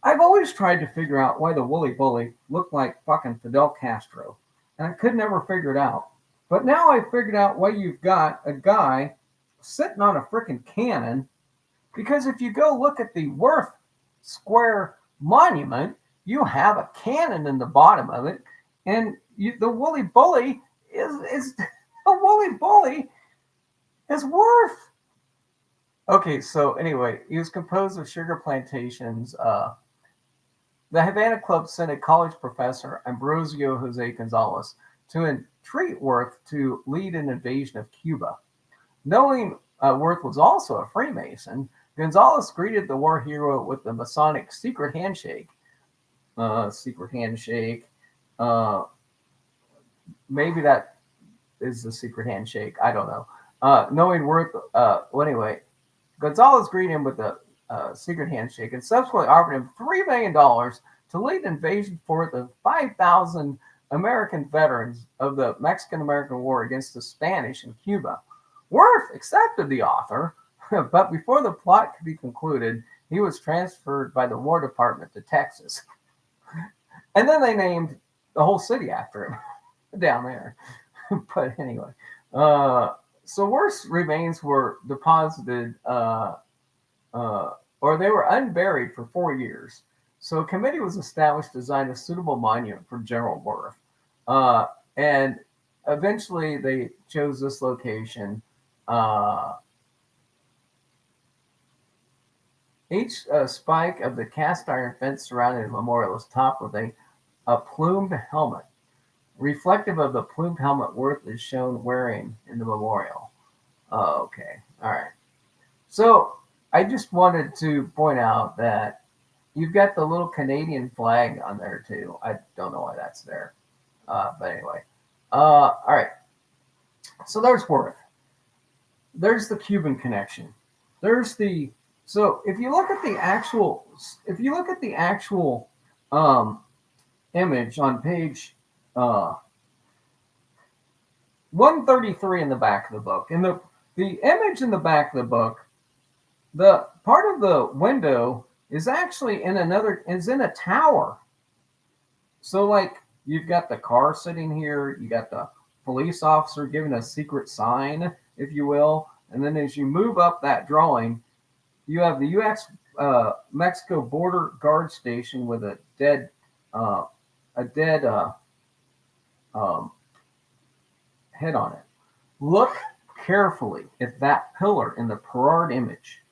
I've always tried to figure out why the Woolly Bully looked like fucking Fidel Castro, and I could never figure it out. But now I figured out why you've got a guy sitting on a freaking cannon, because if you go look at the Worth Square monument, you have a cannon in the bottom of it, and the Woolly Bully is the Woolly Bully is Worth. Okay, so anyway, he was composed of sugar plantations. The Havana Club sent a college professor, Ambrosio Jose Gonzalez, to entreat Worth to lead an invasion of Cuba. Knowing Worth was also a Freemason, Gonzalez greeted the war hero with the Masonic secret handshake. Maybe that is the secret handshake. I don't know. Knowing Worth, anyway, Gonzalez greeted him with a secret handshake and subsequently offered him $3 million to lead an invasion force of 5,000 American veterans of the Mexican-American War against the Spanish in Cuba. Worth accepted the offer, but before the plot could be concluded, he was transferred by the War Department to Texas. And then they named the whole city after him down there. But anyway, so Worth's remains were deposited, or they were unburied for 4 years. So a committee was established to design a suitable monument for General Worth. And eventually they chose this location. Each spike of the cast iron fence surrounding the memorial is topped with a plumed helmet, reflective of the plumed helmet Worth is shown wearing in the memorial. Oh, okay. All right. So I just wanted to point out that you've got the little Canadian flag on there too. I don't know why that's there. But anyway. All right. So there's Worth. There's the Cuban connection. So if you look at the actual image on page 133 in the back of the book, and the image in the back of the book, the part of the window is actually in a tower. So like you've got the car sitting here, you got the police officer giving a secret sign, if you will, and then as you move up that drawing, you have the U.S. Mexico border guard station with a dead head on it. Look carefully at that pillar in the Perard image.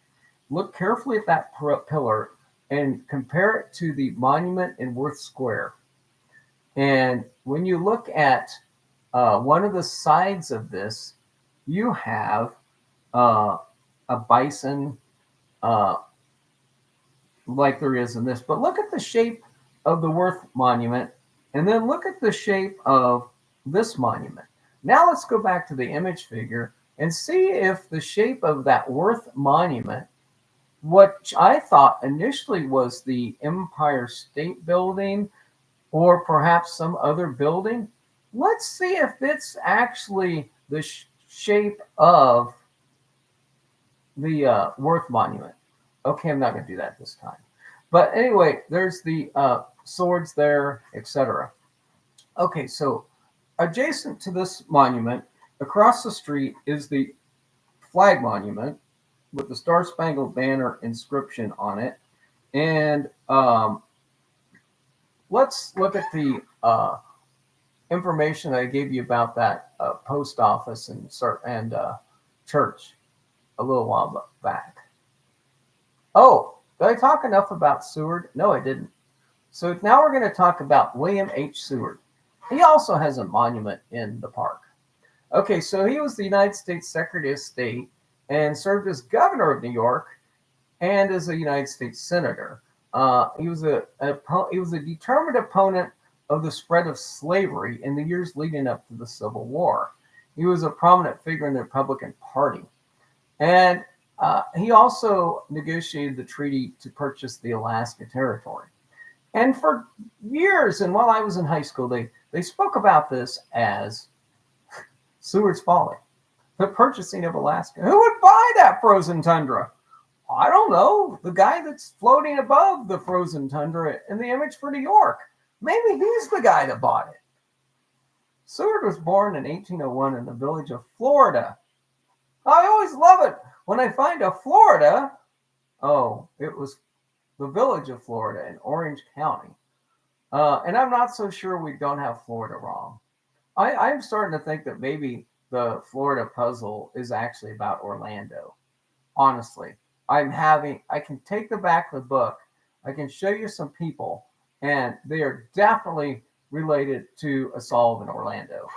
Look carefully at that pillar and compare it to the monument in Worth Square. And when you look at one of the sides of this, you have uh, a bison uh, like there is in this. But look at the shape of the Worth Monument, and then look at the shape of this monument. Now let's go back to the image figure and see if the shape of that Worth Monument, what I thought initially was the Empire State Building or perhaps some other building, let's see if it's actually the shape of the Worth Monument. Okay, I'm not going to do that this time. But anyway, there's the swords there, etc. Okay, so adjacent to this monument, across the street, is the flag monument with the Star Spangled Banner inscription on it. And let's look at the information that I gave you about that post office and church a little while back. Oh, did I talk enough about Seward? No, I didn't. So now we're going to talk about William H. Seward. He also has a monument in the park. Okay, so he was the United States Secretary of State and served as governor of New York and as a United States senator. He was a determined opponent of the spread of slavery in the years leading up to the Civil War. He was a prominent figure in the Republican Party. And he also negotiated the treaty to purchase the Alaska Territory. And for years, and while I was in high school, they spoke about this as Seward's Folly, the purchasing of Alaska. Who would buy that frozen tundra? I don't know. The guy that's floating above the frozen tundra in the image for New York. Maybe he's the guy that bought it. Seward was born in 1801 in the village of Florida. I always love it when I find a Florida. Oh, it was the village of Florida in Orange County. And I'm not so sure we don't have Florida wrong. I'm starting to think that maybe the Florida puzzle is actually about Orlando. Honestly, I can take the back of the book. I can show you some people, and they are definitely related to a solve in Orlando.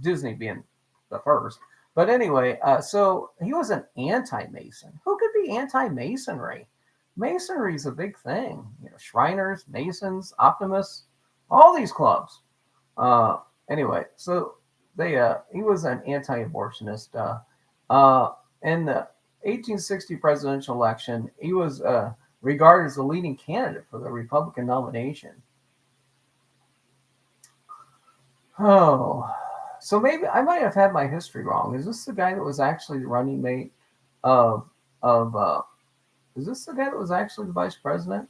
Disney being the first. But anyway, so he was an anti-Mason. Who could be anti-Masonry? Masonry is a big thing. You know, Shriners, Masons, Optimists, all these clubs. Anyway, so he was an anti-abortionist. In the 1860 presidential election, he was regarded as the leading candidate for the Republican nomination. Oh, so maybe I might have had my history wrong. Is this the guy that was actually the running mate of is this the guy that was actually the vice president?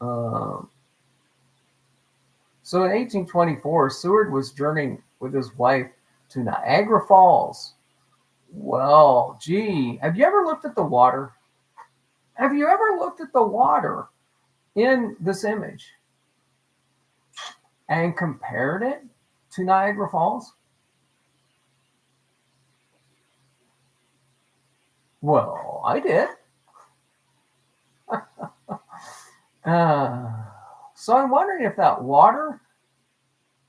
So in 1824, Seward was journeying with his wife to Niagara Falls. Well, gee, have you ever looked at the water? Have you ever looked at the water in this image and compared it to Niagara Falls? Well, I did. So I'm wondering if that water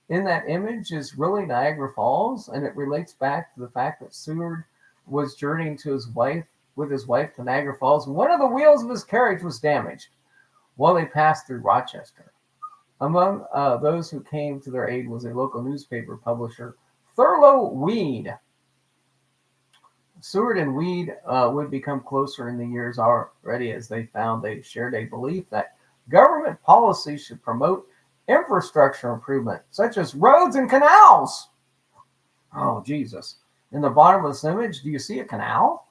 in that image is really Niagara Falls, and it relates back to the fact that Seward was journeying with his wife to Niagara Falls. One of the wheels of his carriage was damaged while they passed through Rochester. Among those who came to their aid was a local newspaper publisher, Thurlow Weed. Seward and Weed would become closer in the years already, as they found they shared a belief that government policy should promote infrastructure improvement, such as roads and canals. Oh, Jesus. In the bottom of this image, do you see a canal?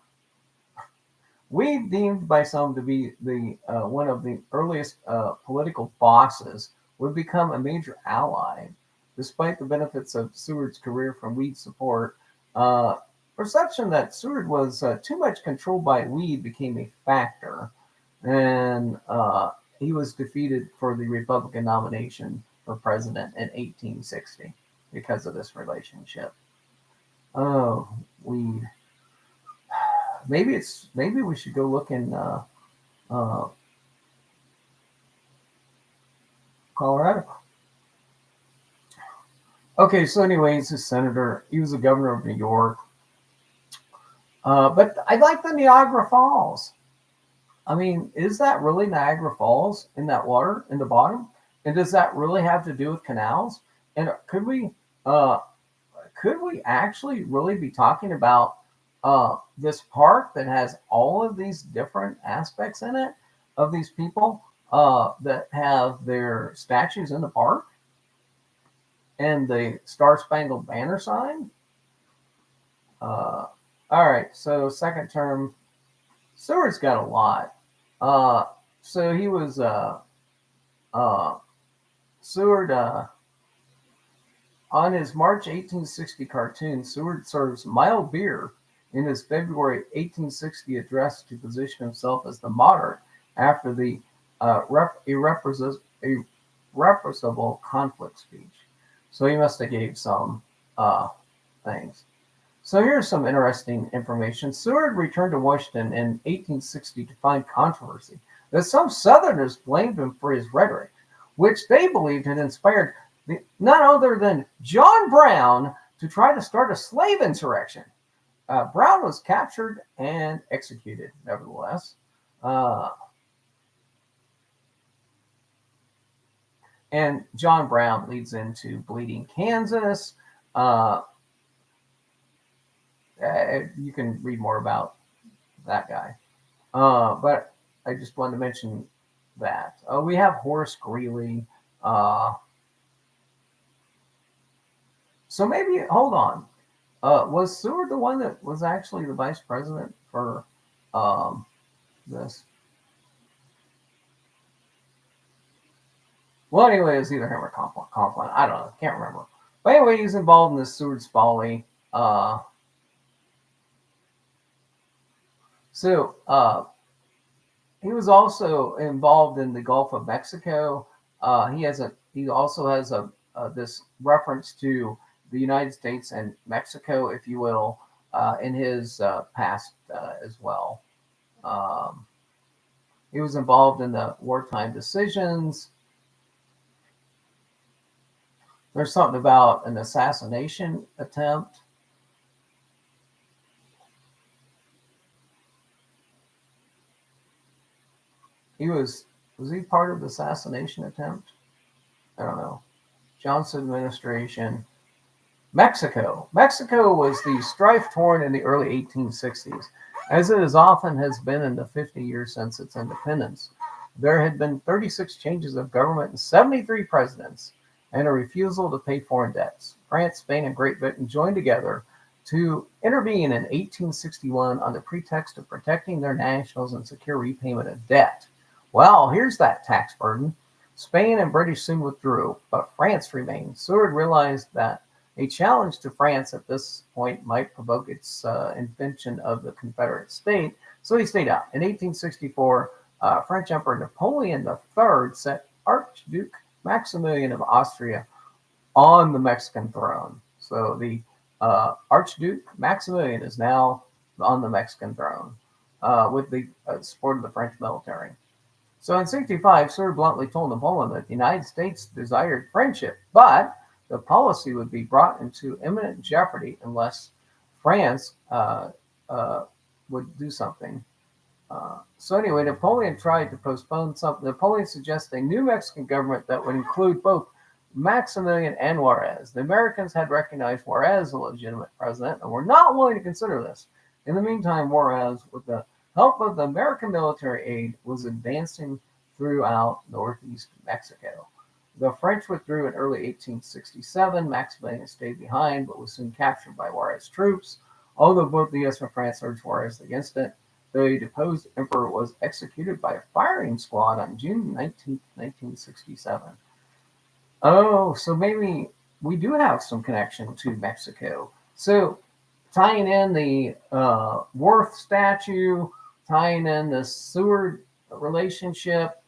Weed, deemed by some to be the one of the earliest political bosses, would become a major ally. Despite the benefits of Seward's career from Weed's support, perception that Seward was too much controlled by Weed became a factor, and he was defeated for the Republican nomination for president in 1860 because of this relationship. Oh, Weed. Maybe we should go look in Colorado. Okay, so anyway, he's a senator. He was the governor of New York. But I like the Niagara Falls. I mean, is that really Niagara Falls in that water in the bottom? And does that really have to do with canals? And uh, could we actually really be talking about this park that has all of these different aspects in it of these people that have their statues in the park and the Star Spangled Banner sign? Uh, all right, so second term, Seward's got a lot. Uh, so he was uh, Seward on his March 1860 cartoon. Seward serves mild beer in his February 1860 address to position himself as the moderate after the irrepressible conflict speech. So he must have gave some uh, things. So here's some interesting information. Seward returned to Washington in 1860 to find controversy that some Southerners blamed him for his rhetoric, which they believed had inspired none other than John Brown to try to start a slave insurrection. Brown was captured and executed, nevertheless. Uh, and John Brown leads into Bleeding Kansas. Uh, you can read more about that guy. But I just wanted to mention that. We have Horace Greeley. So maybe, hold on. Was Seward the one that was actually the vice president for this? Well, anyway, it was either him or Conklin. I don't know. Can't remember. But anyway, he's involved in this Seward's Folly. So he was also involved in the Gulf of Mexico. He also has this reference to the United States and Mexico, if you will, in his past as well. Um, he was involved in the wartime decisions. There's something about an assassination attempt. Was he part of the assassination attempt? I don't know. Johnson administration. Mexico. Mexico was the strife torn in the early 1860s, as it as often has been in the 50 years since its independence. There had been 36 changes of government and 73 presidents, and a refusal to pay foreign debts. France, Spain, and Great Britain joined together to intervene in 1861 on the pretext of protecting their nationals and secure repayment of debt. Well, here's that tax burden. Spain and British soon withdrew, but France remained. Seward realized that a challenge to France at this point might provoke its invention of the Confederate state, so he stayed out. In 1864, French Emperor Napoleon III set Archduke Maximilian of Austria on the Mexican throne. So the Archduke Maximilian is now on the Mexican throne with the support of the French military. So in 65, Seward bluntly told Napoleon that the United States desired friendship, but the policy would be brought into imminent jeopardy unless France would do something. So anyway, Napoleon tried to postpone something. Napoleon suggested a new Mexican government that would include both Maximilian and Juarez. The Americans had recognized Juarez as a legitimate president and were not willing to consider this. In the meantime, Juarez, with the help of the American military aid, was advancing throughout northeast Mexico. The French withdrew in early 1867. Maximilian stayed behind, but was soon captured by Juarez troops. Although both the U.S. and France urged Juarez against it, the deposed emperor was executed by a firing squad on June 19, 1967. Oh, so maybe we do have some connection to Mexico. So tying in the Worth statue, tying in the Seward relationship,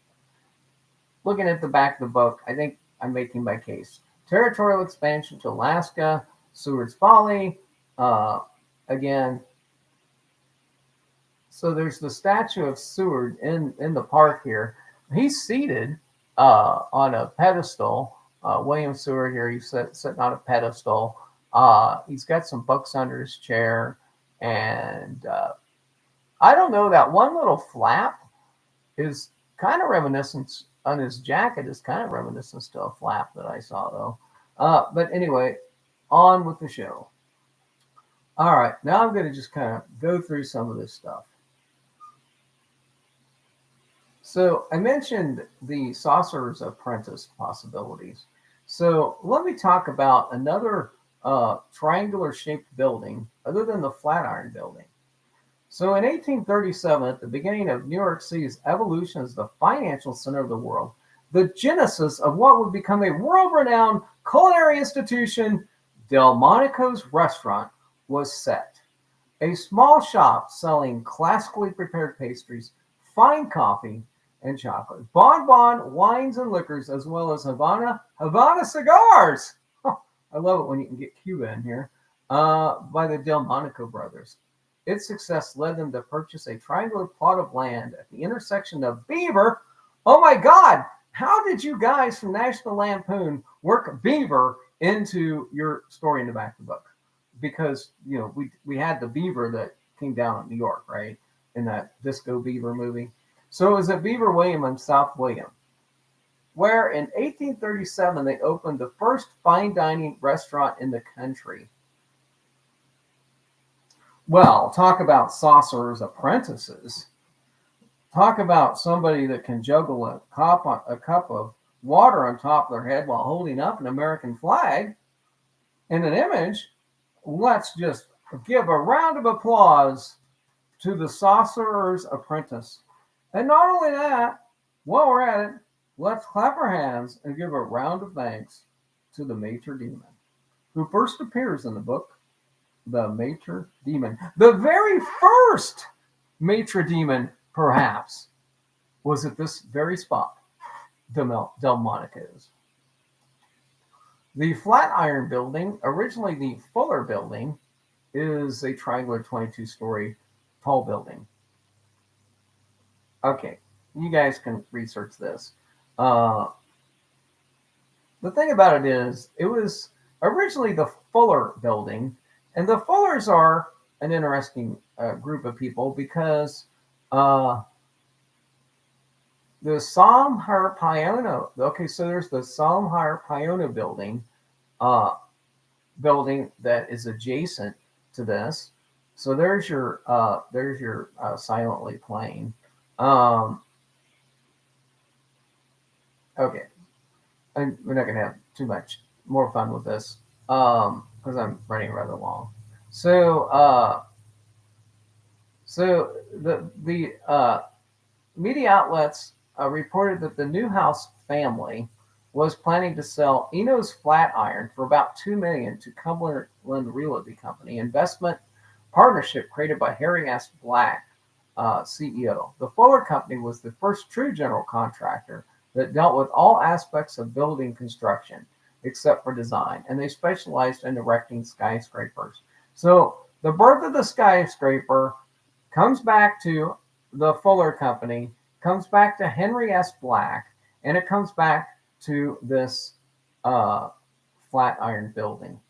looking at the back of the book, I think I'm making my case. Territorial expansion to Alaska, Seward's Folly, again. So there's the statue of Seward in the park here. He's seated on a pedestal William Seward here. He's sitting on a pedestal. He's got some books under his chair, and I don't know, that one little flap is kind of reminiscent on his jacket is kind of reminiscent to a flap that I saw though. But anyway, on with the show. All right, now I'm going to just kind of go through some of this stuff. So I mentioned the Saucer's Apprentice possibilities. So let me talk about another triangular shaped building other than the Flatiron building. So in 1837, at the beginning of New York City's evolution as the financial center of the world, the genesis of what would become a world-renowned culinary institution, Delmonico's Restaurant, was set. A small shop selling classically prepared pastries, fine coffee, and chocolate, bonbon, wines, and liquors, as well as Havana cigars. I love it when you can get Cuba in here, by the Delmonico brothers. Its success led them to purchase a triangular plot of land at the intersection of Beaver. Oh my God! How did you guys from National Lampoon work Beaver into your story in the back of the book? Because we had the beaver that came down in New York, right, in that Disco Beaver movie. So it was at Beaver William and South William, where in 1837 they opened the first fine dining restaurant in the country. Well, talk about Saucer's apprentices. Talk about somebody that can juggle a cup of water on top of their head while holding up an American flag in an image. Let's just give a round of applause to the Saucer's Apprentice. And not only that, while we're at it, let's clap our hands and give a round of thanks to the Maitre Demon, who first appears in the book, The Maitre Demon. The very first Maitre Demon, perhaps, was at this very spot, Delmonico's. The Flatiron building, originally the Fuller building, is a triangular 22-story tall building. Okay, you guys can research this. The thing about it is, it was originally the Fuller building, and the Fullers are an interesting group of people because the Salm-Har-Piona. Okay, so there's the Salm-Har-Piona building that is adjacent to this. So there's your silently playing. Okay, and we're not gonna have too much more fun with this because I'm running rather long. So the media outlets reported that the Newhouse family was planning to sell Eno's Flatiron for about $2 million to Cumberland Realty Company, investment partnership created by Harry S. Black, CEO. The Fuller Company was the first true general contractor that dealt with all aspects of building construction except for design, and they specialized in erecting skyscrapers. So the birth of the skyscraper comes back to the Fuller Company, comes back to Henry S. Black, and it comes back to this Flatiron building.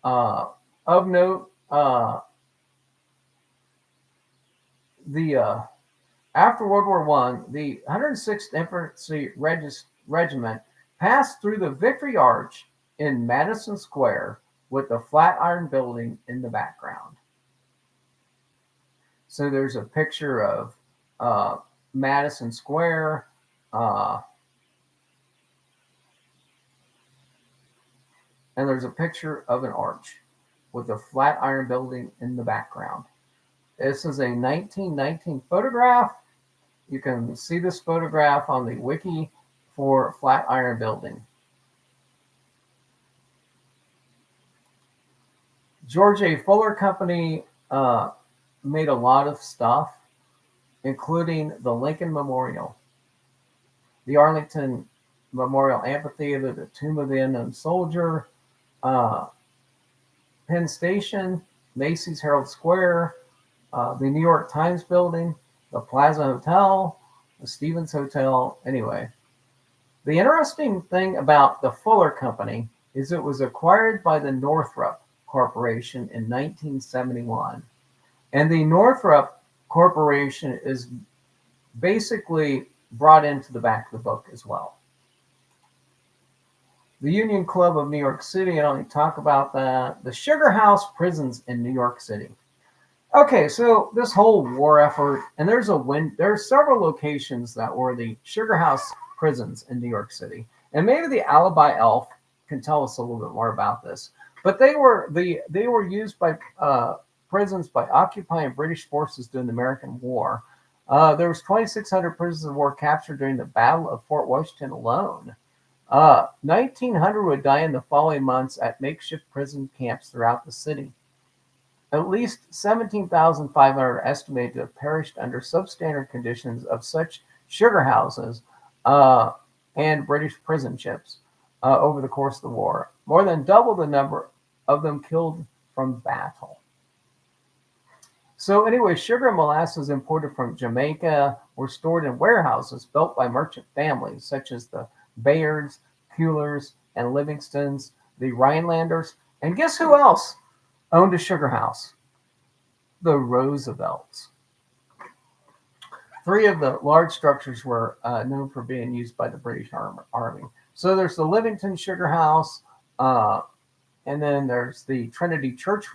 Of note, after World War I, the 106th Infantry Regiment passed through the Victory Arch in Madison Square with the Flatiron building in the background. So there's a picture of Madison Square. And there's a picture of an arch with the Flatiron building in the background. This is a 1919 photograph. You can see this photograph on the wiki for Flatiron building. George A. Fuller Company made a lot of stuff, including the Lincoln Memorial, the Arlington Memorial Amphitheater, the Tomb of the Unknown Soldier, Penn Station, Macy's Herald Square, the New York Times building, the Plaza Hotel, the Stevens Hotel. Anyway, The interesting thing about the Fuller Company is it was acquired by the Northrop Corporation in 1971. And the Northrop Corporation is basically brought into the back of the book as well. The Union Club of New York City, I don't talk about that. The Sugar House prisons in New York City. Okay, so this whole war effort, and there's several locations that were the Sugar House prisons in New York City, and maybe the Alibi Elf can tell us a little bit more about this. But they were used by prisons by occupying British forces during the American War. There was 2,600 prisoners of war captured during the Battle of Fort Washington alone. 1,900 would die in the following months at makeshift prison camps throughout the city. At least 17,500 are estimated to have perished under substandard conditions of such sugar houses and British prison ships over the course of the war, more than double the number of them killed from battle. So anyway, sugar and molasses imported from Jamaica were stored in warehouses built by merchant families such as the Bayards, Keulers, and Livingstons, the Rhinelanders, and guess who else owned a sugar house? The Roosevelts. 3 of the large structures were known for being used by the British Army. So there's the Livington Sugar House, and then there's the Trinity Church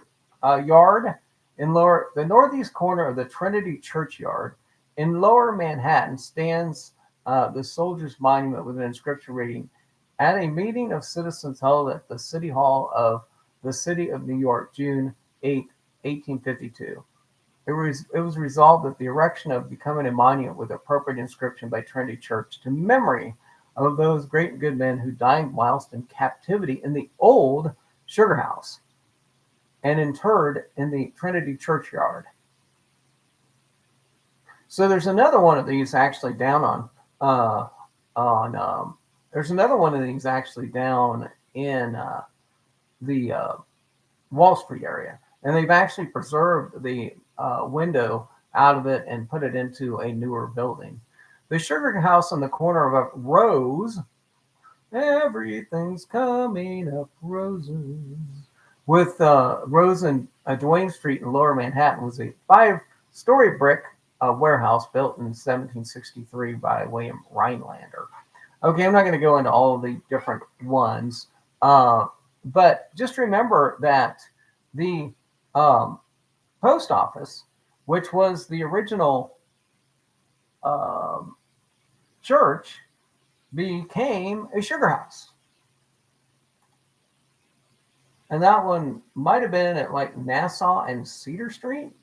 Yard in the northeast corner of the Trinity Churchyard in Lower Manhattan stands the Soldiers Monument with an inscription reading, "At a meeting of citizens held at the City Hall of the City of New York, June 8, 1852. It was resolved that the erection of becoming a monument with appropriate inscription by Trinity Church to memory of those great and good men who died whilst in captivity in the old sugar house and interred in the Trinity Churchyard." So there's another one of these actually down there's another one of these actually down in the Wall Street area, and they've actually preserved the window out of it and put it into a newer building. The sugar house on the corner of Rose, everything's coming up roses, with Rose and Duane Street in Lower Manhattan, was a 5-story brick warehouse built in 1763 by William Rhinelander. Okay, I'm not going to go into all of the different ones, but just remember that the post office, which was the original church, became a sugar house. And that one might have been at like Nassau and Cedar Street,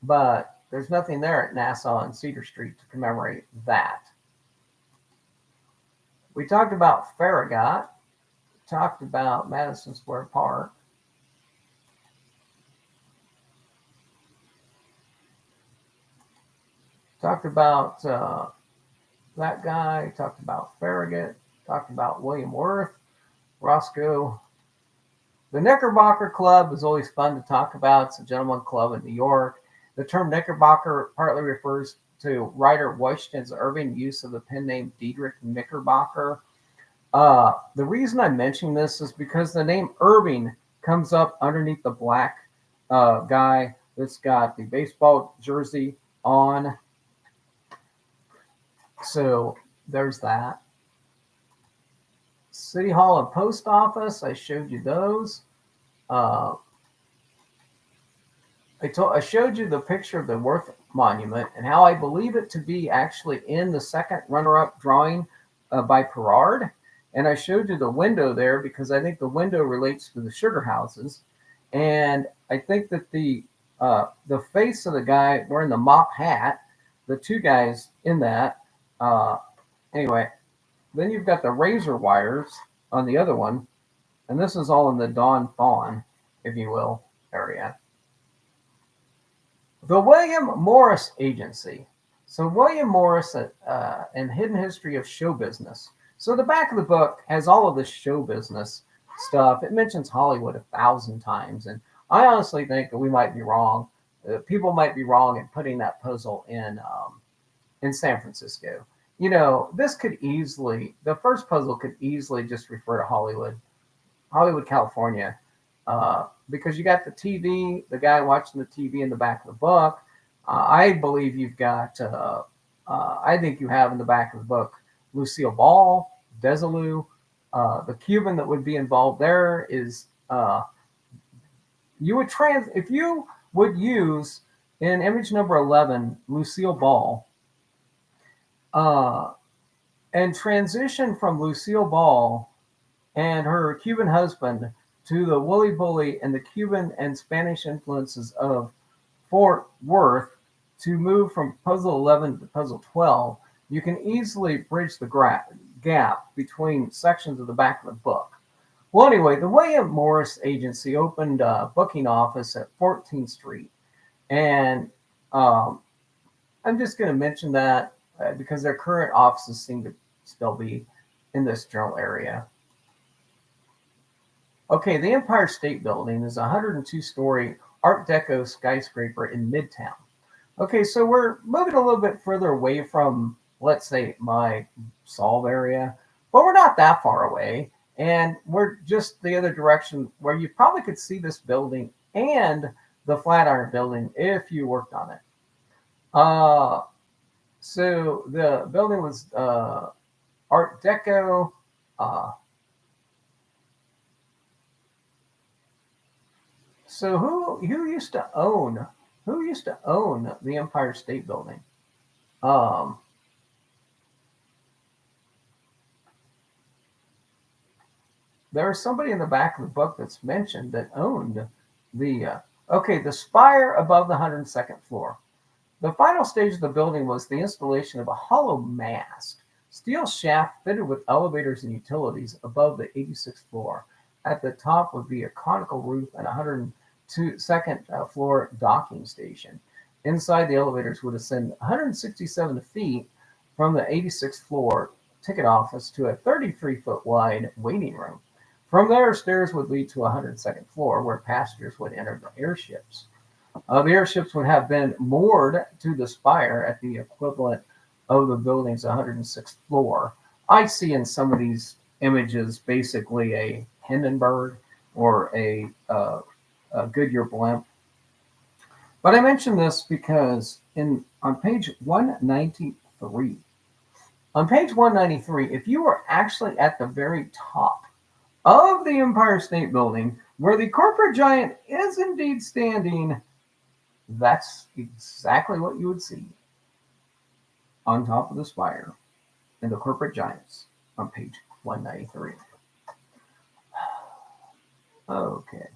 but there's nothing there at Nassau and Cedar Street to commemorate that. We talked about Farragut, talked about Madison Square Park. Talked about that guy, talked about Farragut, talked about William Worth, Roscoe. The Knickerbocker Club is always fun to talk about. It's a gentleman club in New York. The term Knickerbocker partly refers to writer Washington Irving's use of the pen name Diedrich Knickerbocker. The reason I'm mentioning this is because the name Irving comes up underneath the black guy that's got the baseball jersey on. So there's that. City Hall and Post Office, I showed you those. I showed you the picture of the Worth Monument and how I believe it to be actually in the second runner-up drawing by Perard. And I showed you the window there because I think the window relates to the sugar houses. And I think that the face of the guy wearing the mop hat, the 2 guys in that, anyway, then you've got the razor wires on the other one. And this is all in the Don Fawn, if you will, area. The William Morris Agency. So William Morris and Hidden History of Show Business. So the back of the book has all of this show business stuff. It mentions Hollywood 1,000 times. And I honestly think that we might be wrong. People might be wrong in putting that puzzle in San Francisco. this could easily, the first puzzle could easily just refer to Hollywood, California, because you got the TV, the guy watching the TV in the back of the book. I believe you've got, I think you have in the back of the book Lucille Ball, Desilu. The Cuban that would be involved there is if you would use in image number 11 Lucille Ball, and transition from Lucille Ball and her Cuban husband to the woolly bully and the Cuban and Spanish influences of Fort Worth to move from puzzle 11 to puzzle 12, you can easily bridge the gap between sections of the back of the book. Well, anyway, the William Morris Agency opened a booking office at 14th Street. And I'm just going to mention that because their current offices seem to still be in this general area. Okay, the Empire State Building is a 102-story Art Deco skyscraper in Midtown. Okay, so we're moving a little bit further away from, let's say, my solve area, but we're not that far away. And we're just the other direction where you probably could see this building and the Flatiron Building if you worked on it. So the building was Art Deco. So who used to own the Empire State Building? There's somebody in the back of the book that's mentioned that owned the spire above the 102nd floor. The final stage of the building was the installation of a hollow mast, steel shaft fitted with elevators and utilities above the 86th floor. At the top would be a conical roof and a 102nd floor docking station. Inside, the elevators would ascend 167 feet from the 86th floor ticket office to a 33-foot wide waiting room. From there, stairs would lead to a 102nd floor where passengers would enter the airships. The airships would have been moored to the spire at the equivalent of the building's 106th floor. I see in some of these images basically a Hindenburg or a Goodyear blimp. But I mention this because on page 193, if you were actually at the very top of the Empire State Building, where the corporate giant is indeed standing, that's exactly what you would see on top of the spire in the corporate giants on page 193. Okay.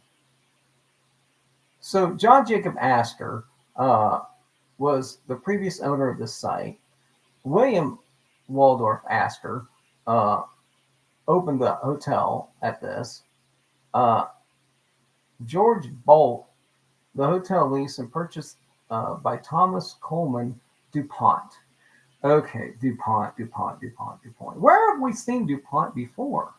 So John Jacob Astor was the previous owner of this site. William Waldorf Astor opened the hotel at this. George Bolt, the hotel lease and purchased by Thomas Coleman DuPont. Okay, DuPont. Where have we seen DuPont before?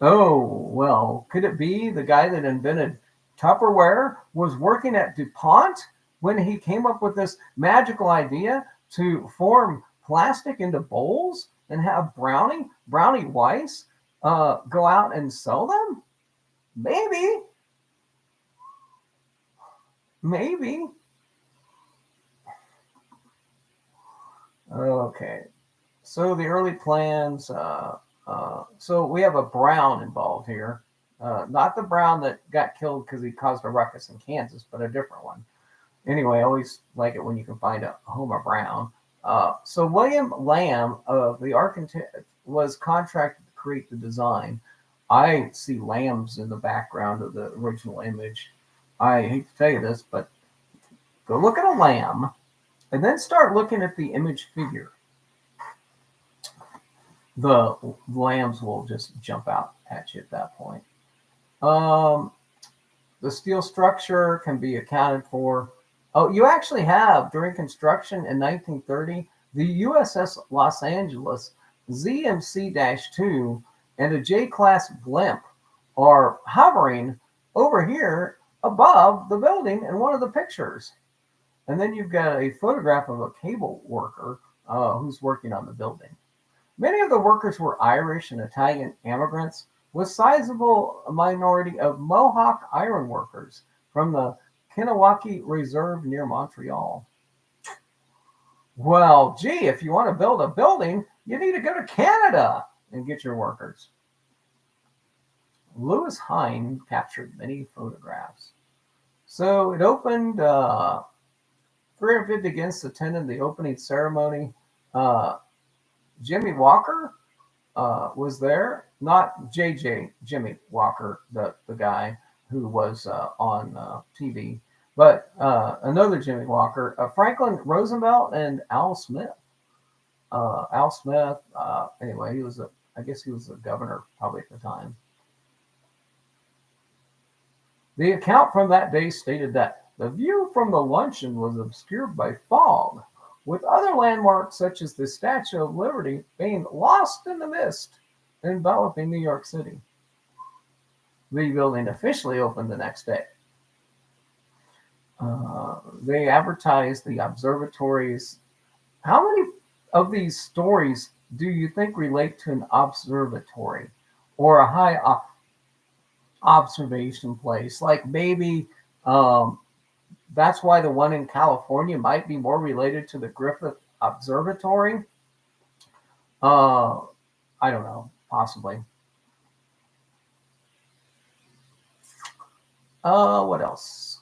Oh, well, could it be the guy that invented Tupperware was working at DuPont when he came up with this magical idea to form plastic into bowls and have Brownie Weiss go out and sell them? Maybe. Okay. So the early plans. So we have a Brown involved here. Not the Brown that got killed because he caused a ruckus in Kansas, but a different one. Anyway, I always like it when you can find a Homer Brown. So William Lamb of the architect was contracted to create the design. I see lambs in the background of the original image. I hate to tell you this, but go look at a lamb and then start looking at the image figure. The lambs will just jump out at you at that point. The steel structure can be accounted for. Oh, you actually have, during construction in 1930, the USS Los Angeles ZMC-2 and a J-class blimp are hovering over here above the building in one of the pictures. And then you've got a photograph of a cable worker who's working on the building. Many of the workers were Irish and Italian immigrants, with sizable minority of Mohawk iron workers from the Kinawaki Reserve near Montreal. Well, gee, if you want to build a building, you need to go to Canada and get your workers. Louis Hine captured many photographs. So it opened, 350 guests attended the opening ceremony. Jimmy Walker was there, not Jimmy Walker, the guy who was on TV, but another Jimmy Walker, Franklin Roosevelt, and Al Smith. Al Smith, anyway, I guess he was the governor probably at the time. The account from that day stated that the view from the luncheon was obscured by fog, with other landmarks such as the Statue of Liberty being lost in the mist enveloping New York City. The building officially opened the next day. They advertised the observatories. How many of these stories do you think relate to an observatory or a high observation place? Like maybe that's why the one in California might be more related to the Griffith Observatory. I don't know, possibly. What else?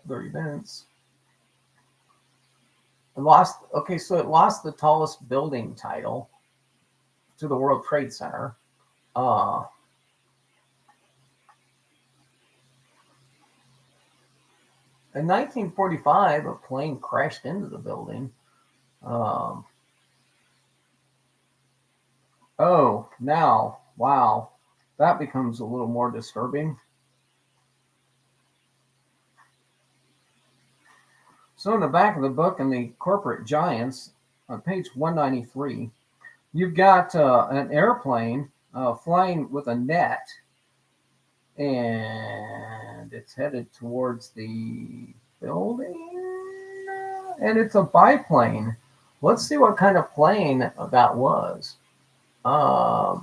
Other events. It lost. Okay, so it lost the tallest building title to the World Trade Center. In 1945, a plane crashed into the building. Oh, now, wow, that becomes a little more disturbing. So in the back of the book, in the Corporate Giants, on page 193, you've got an airplane flying with a net, and it's headed towards the building, and it's a biplane. Let's see what kind of plane that was. A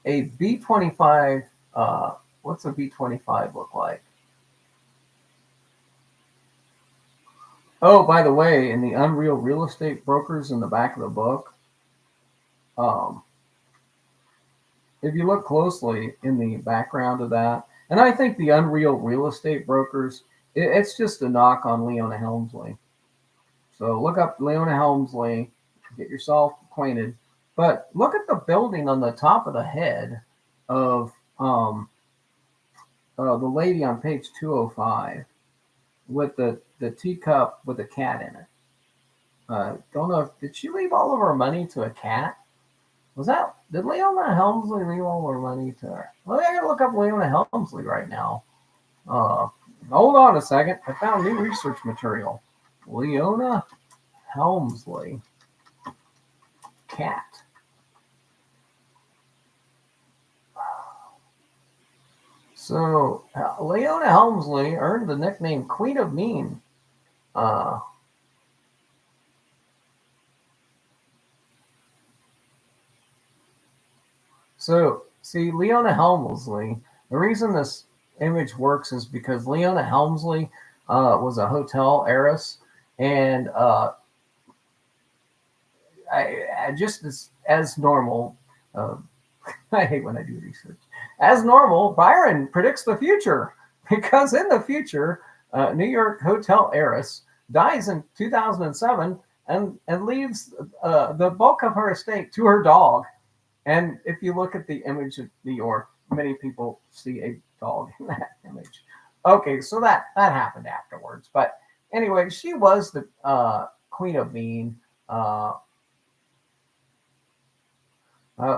B-25, what's a B-25 look like? Oh, by the way, in the Unreal Real Estate Brokers in the back of the book, if you look closely in the background of that, and I think the Unreal Real Estate Brokers, it's just a knock on Leona Helmsley. So look up Leona Helmsley, get yourself acquainted. But look at the building on the top of the head of the lady on page 205 with the teacup with a cat in it. Don't know did she leave all of her money to a cat? Did Leona Helmsley leave all her money to her? Well, I gotta look up Leona Helmsley right now. Hold on a second. I found new research material. Leona Helmsley cat. So Leona Helmsley earned the nickname Queen of Mean. So see, Leona Helmsley, the reason this image works is because Leona Helmsley was a hotel heiress, and I just as normal. I hate when I do research. As normal, Byron predicts the future because in the future, New York hotel heiress dies in 2007 and leaves the bulk of her estate to her dog. And if you look at the image of New York, many people see a dog in that image. Okay, so that happened afterwards. But anyway, she was the Queen of Mean.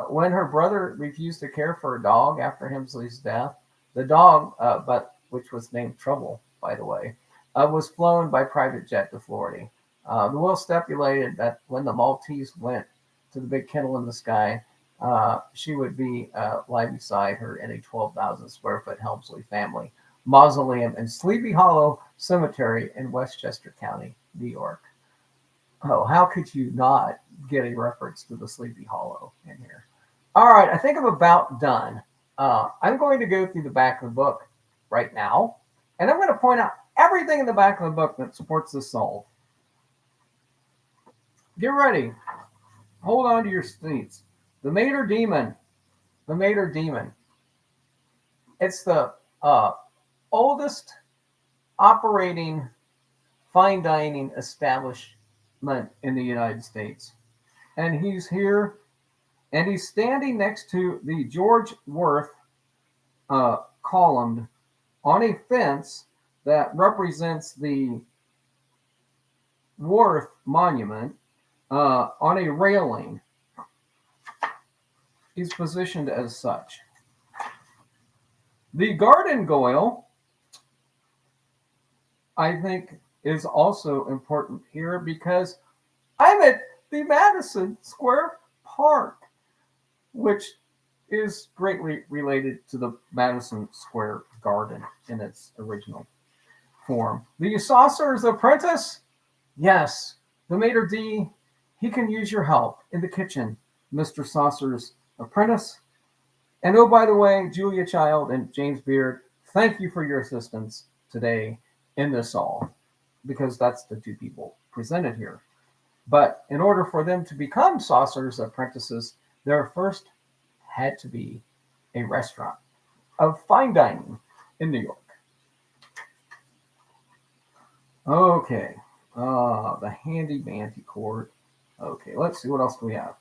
When her brother refused to care for a dog after Helmsley's death, the dog, which was named Trouble, by the way, was flown by private jet to Florida. The will stipulated that when the Maltese went to the big kennel in the sky, she would be lie beside her in a 12,000 square foot Helmsley family mausoleum in Sleepy Hollow Cemetery in Westchester County, New York. Oh, how could you not get a reference to the Sleepy Hollow in here? All right, I think I'm about done. I'm going to go through the back of the book right now, and I'm going to point out everything in the back of the book that supports this solve. Get ready. Hold on to your seats. The Mater Demon. The Mater Demon. It's the oldest operating fine dining establishment in the United States. And he's here, and he's standing next to the George Worth column on a fence that represents the Worth Monument on a railing. He's positioned as such. The garden goyle, I think, is also important here because I'm at the Madison Square Park, which is greatly related to the Madison Square Garden in its original form. The Saucer's Apprentice? Yes, the Mater D, he can use your help in the kitchen, Mr. Saucer's Apprentice. And oh, by the way, Julia Child and James Beard, thank you for your assistance today in this all, because that's the two people presented here. But in order for them to become Saucer's Apprentices, there first had to be a restaurant of fine dining in New York. Okay, the handy manty cord. Okay, let's see what else do we have.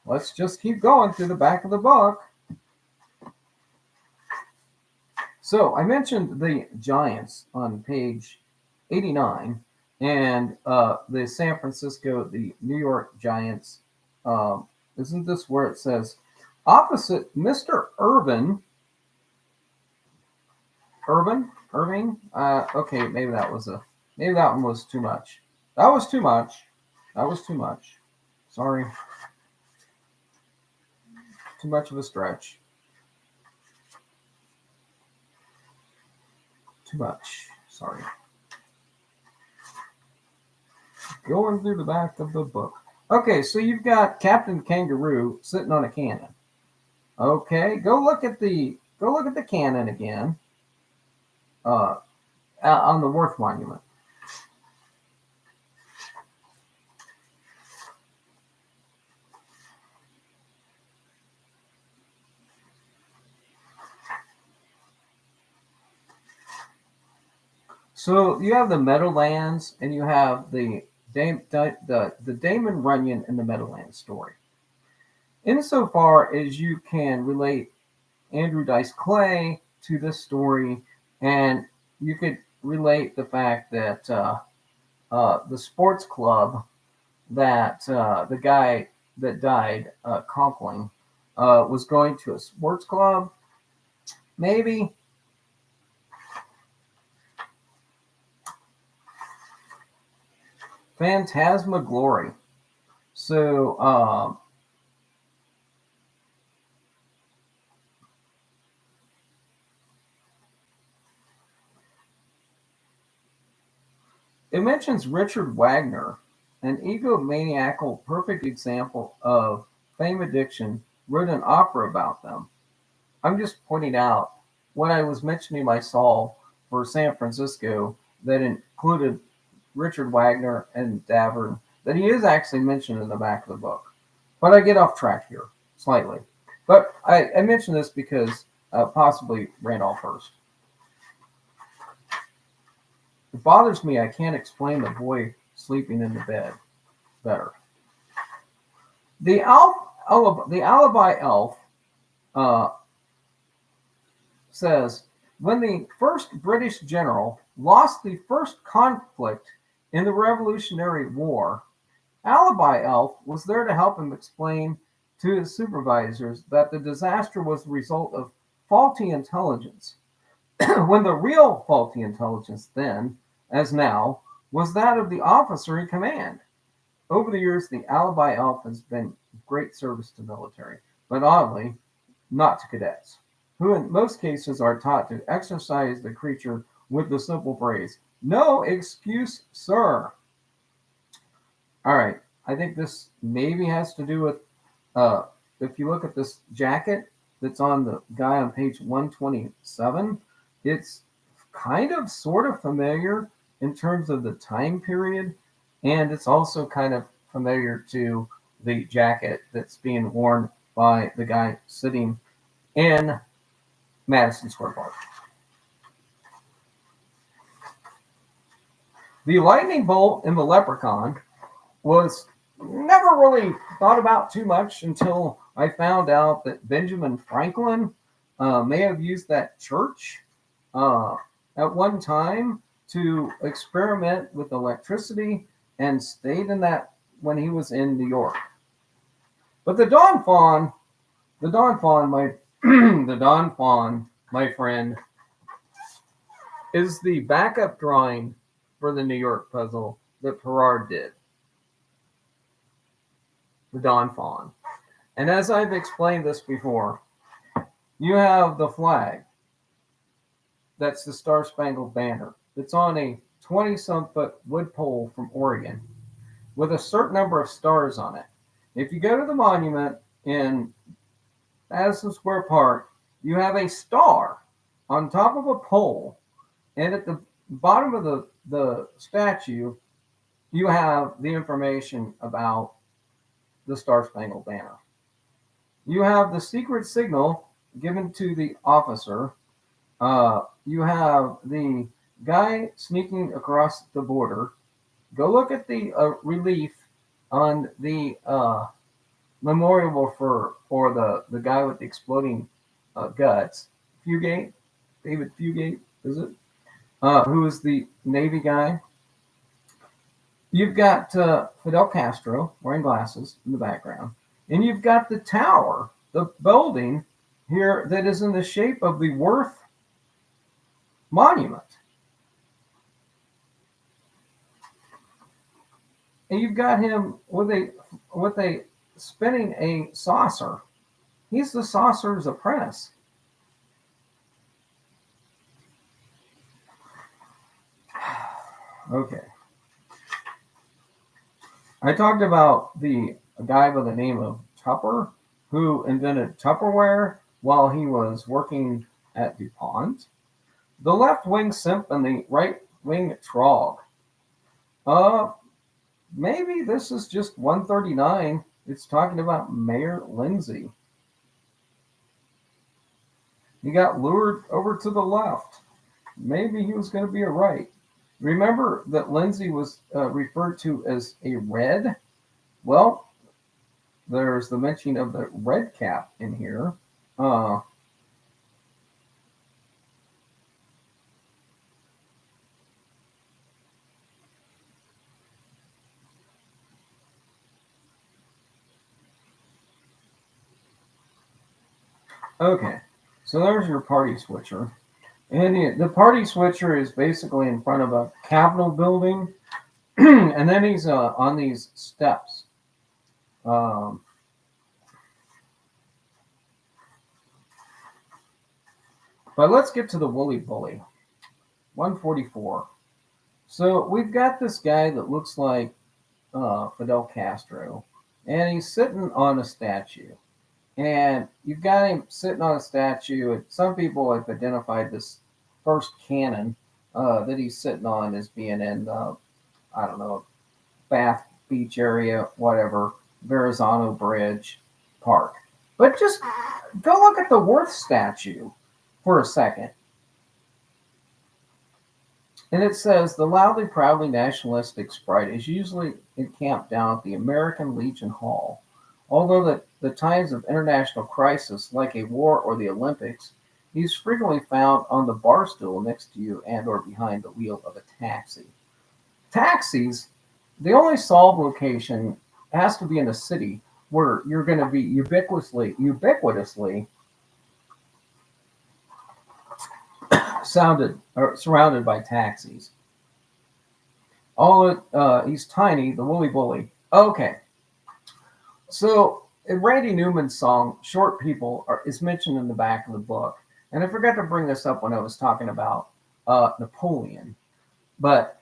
Let's just keep going through the back of the book. So I mentioned the Giants on page 89, and the San Francisco, the New York Giants. Isn't this where it says, opposite Mr. Irving? Okay, maybe that one was too much. That was too much. Sorry. Too much of a stretch. Too much. Sorry. Going through the back of the book. Okay, so you've got Captain Kangaroo sitting on a cannon. Okay, go look at the cannon again. On the Worth Monument. So you have the Meadowlands, and you have the Damon Runyon and the Meadowlands story. Insofar as you can relate Andrew Dice Clay to this story, and you could relate the fact that the sports club that the guy that died, Conkling, was going to a sports club, maybe. Phantasmaglory. So, it mentions Richard Wagner, an egomaniacal perfect example of fame addiction, wrote an opera about them. I'm just pointing out what I was mentioning myself for San Francisco that included Richard Wagner and Davern, that he is actually mentioned in the back of the book. But I get off track here slightly. But I mention this because possibly Randolph Hearst. It bothers me I can't explain the boy sleeping in the bed better. The alibi elf says, when the first British general lost the first conflict in the Revolutionary War, Alibi Elf was there to help him explain to his supervisors that the disaster was the result of faulty intelligence, when the real faulty intelligence then, as now, was that of the officer in command. Over the years, the Alibi Elf has been of great service to military, but oddly, not to cadets, who in most cases are taught to exercise the creature with the simple phrase, "No excuse, sir." All right. I think this maybe has to do with if you look at this jacket that's on the guy on page 127, it's kind of sort of familiar in terms of the time period, and it's also kind of familiar to the jacket that's being worn by the guy sitting in Madison Square Park. The lightning bolt in the leprechaun was never really thought about too much until I found out that Benjamin Franklin may have used that church uh, at one time to experiment with electricity and stayed in that when he was in New York. But the Dawn Fawn, my the Dawn Fawn, my friend, is the backup drawing for the New York puzzle that Perard did. The Dawn Fawn. And as I've explained this before, you have the flag. That's the Star Spangled Banner. It's on a 20-some foot wood pole from Oregon with a certain number of stars on it. If you go to the monument in Madison Square Park, you have a star on top of a pole, and at the bottom of the statue, you have the information about the Star Spangled Banner. You have the secret signal given to the officer. You have the guy sneaking across the border. Go look at the relief on the memorial for the guy with the exploding guts. Fugate, David Fugate, is it? Who is the Navy guy? You've got Fidel Castro wearing glasses in the background. And you've got the tower, the building here that is in the shape of the Worth Monument. And you've got him with a spinning a saucer. He's the saucer's apprentice. Okay. I talked about a guy by the name of Tupper who invented Tupperware while he was working at DuPont. The left wing simp and the right wing trog. Maybe this is just 139. It's talking about Mayor Lindsay. He got lured over to the left. Maybe he was going to be a right. Remember that Lindsay was referred to as a red? Well, there's the mention of the red cap in here. Okay, so there's your party switcher. And the party switcher is basically in front of a Capitol building, and then he's on these steps. But let's get to the Woolly Bully, 144. So we've got this guy that looks like Fidel Castro, and he's sitting on a statue. And you've got him sitting on a statue, and some people have identified this first cannon that he's sitting on as being in, I don't know, Bath Beach area, whatever, Verrazano Bridge Park. But just go look at the Worth statue for a second. And it says, the loudly, proudly nationalistic sprite is usually encamped down at the American Legion Hall. Although the times of international crisis, like a war or the Olympics, he's frequently found on the bar stool next to you and or behind the wheel of a taxi. Taxis, the only solved location has to be in a city where you're going to be ubiquitously surrounded by taxis. He's tiny, the Woolly Bully. Okay. So, in Randy Newman's song, Short People is mentioned in the back of the book. And I forgot to bring this up when I was talking about Napoleon. But